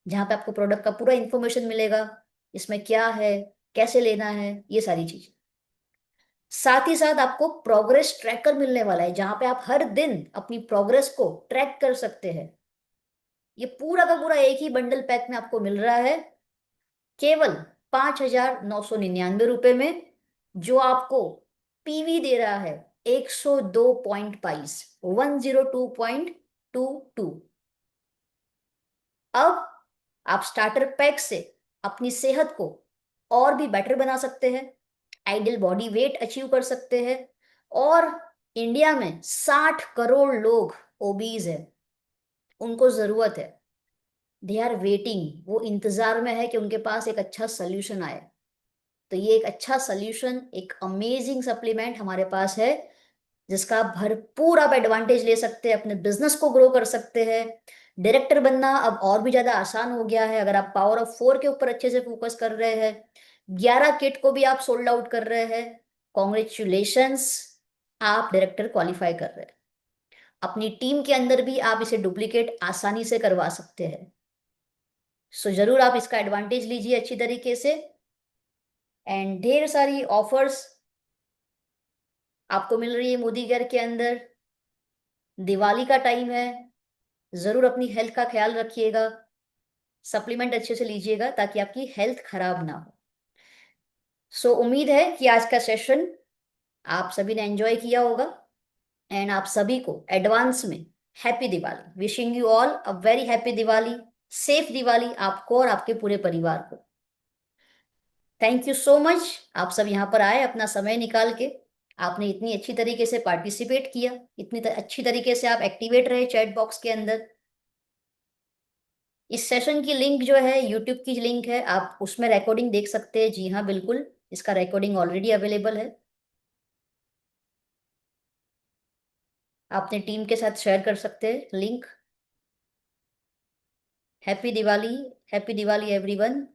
जहाँ पे आपको प्रोडक्ट का पूरा इंफॉर्मेशन मिलेगा, इसमें क्या है, कैसे लेना है, ये सारी चीज। साथ ही साथ आपको प्रोग्रेस ट्रैकर मिलने वाला है जहां पे आप हर दिन अपनी प्रोग्रेस को ट्रैक कर सकते हैं। ये पूरा का पूरा एक ही बंडल पैक में आपको मिल रहा है केवल 5,999 रुपए में, जो आपको पीवी दे रहा है 102.22, 102.22। अब आप स्टार्टर पैक से अपनी सेहत को और भी बेटर बना सकते हैं, आइडियल बॉडी वेट अचीव कर सकते हैं। और इंडिया में 60 करोड़ लोग ओबीज है, उनको जरूरत है, दे आर वेटिंग, वो इंतजार में है कि उनके पास एक अच्छा सोल्यूशन आए। तो ये एक अच्छा सोल्यूशन, एक अमेजिंग सप्लीमेंट हमारे पास है जिसका आप भरपूर आप एडवांटेज ले सकते हैं, अपने बिजनेस को ग्रो कर सकते हैं। डायरेक्टर बनना अब और भी ज्यादा आसान हो गया है अगर आप पावर ऑफ 4 के ऊपर अच्छे से फोकस कर रहे हैं। 11 किट को भी आप सोल्ड आउट कर रहे हैं, कॉन्ग्रेचुलेशंस, आप डायरेक्टर क्वालिफाई कर रहे हैं। अपनी टीम के अंदर भी आप इसे डुप्लीकेट आसानी से करवा सकते हैं। सो जरूर आप इसका एडवांटेज लीजिए अच्छी तरीके से। एंड ढेर सारी ऑफर्स आपको मिल रही है मोदी केयर के अंदर। दिवाली का टाइम है, जरूर अपनी हेल्थ का ख्याल रखिएगा, सप्लीमेंट अच्छे से लीजिएगा ताकि आपकी हेल्थ खराब ना हो। सो उम्मीद है कि आज का सेशन आप सभी ने एंजॉय किया होगा। एंड आप सभी को एडवांस में happy Diwali, wishing you all a very happy Diwali, safe Diwali आपको और आपके पूरे परिवार को। थैंक यू सो मच, आप सब यहाँ पर आए अपना समय निकाल के, आपने इतनी अच्छी तरीके से पार्टिसिपेट किया, इतनी अच्छी तरीके से आप एक्टिवेट रहे चैट बॉक्स के अंदर। इस सेशन की लिंक जो है यूट्यूब की लिंक है, आप उसमें रिकॉर्डिंग देख सकते हैं। जी हाँ बिल्कुल, इसका रिकॉर्डिंग ऑलरेडी अवेलेबल है, आप अपने टीम के साथ शेयर कर सकते हैं link. Happy Diwali, happy Diwali everyone.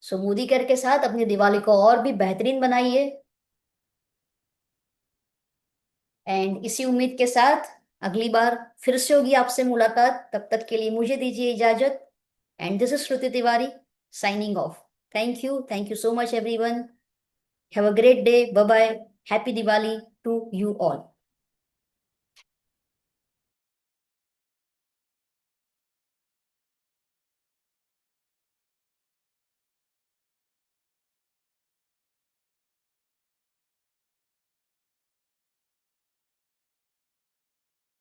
So Modi care के साथ अपनी दिवाली को और भी बेहतरीन बनाइए। एंड इसी उम्मीद के साथ अगली बार फिर से होगी आपसे मुलाकात, तब तक के लिए मुझे दीजिए इजाजत। And this is Shruti Tiwari signing off. Thank you so much everyone, have a great day, bye bye. Happy Diwali to you all.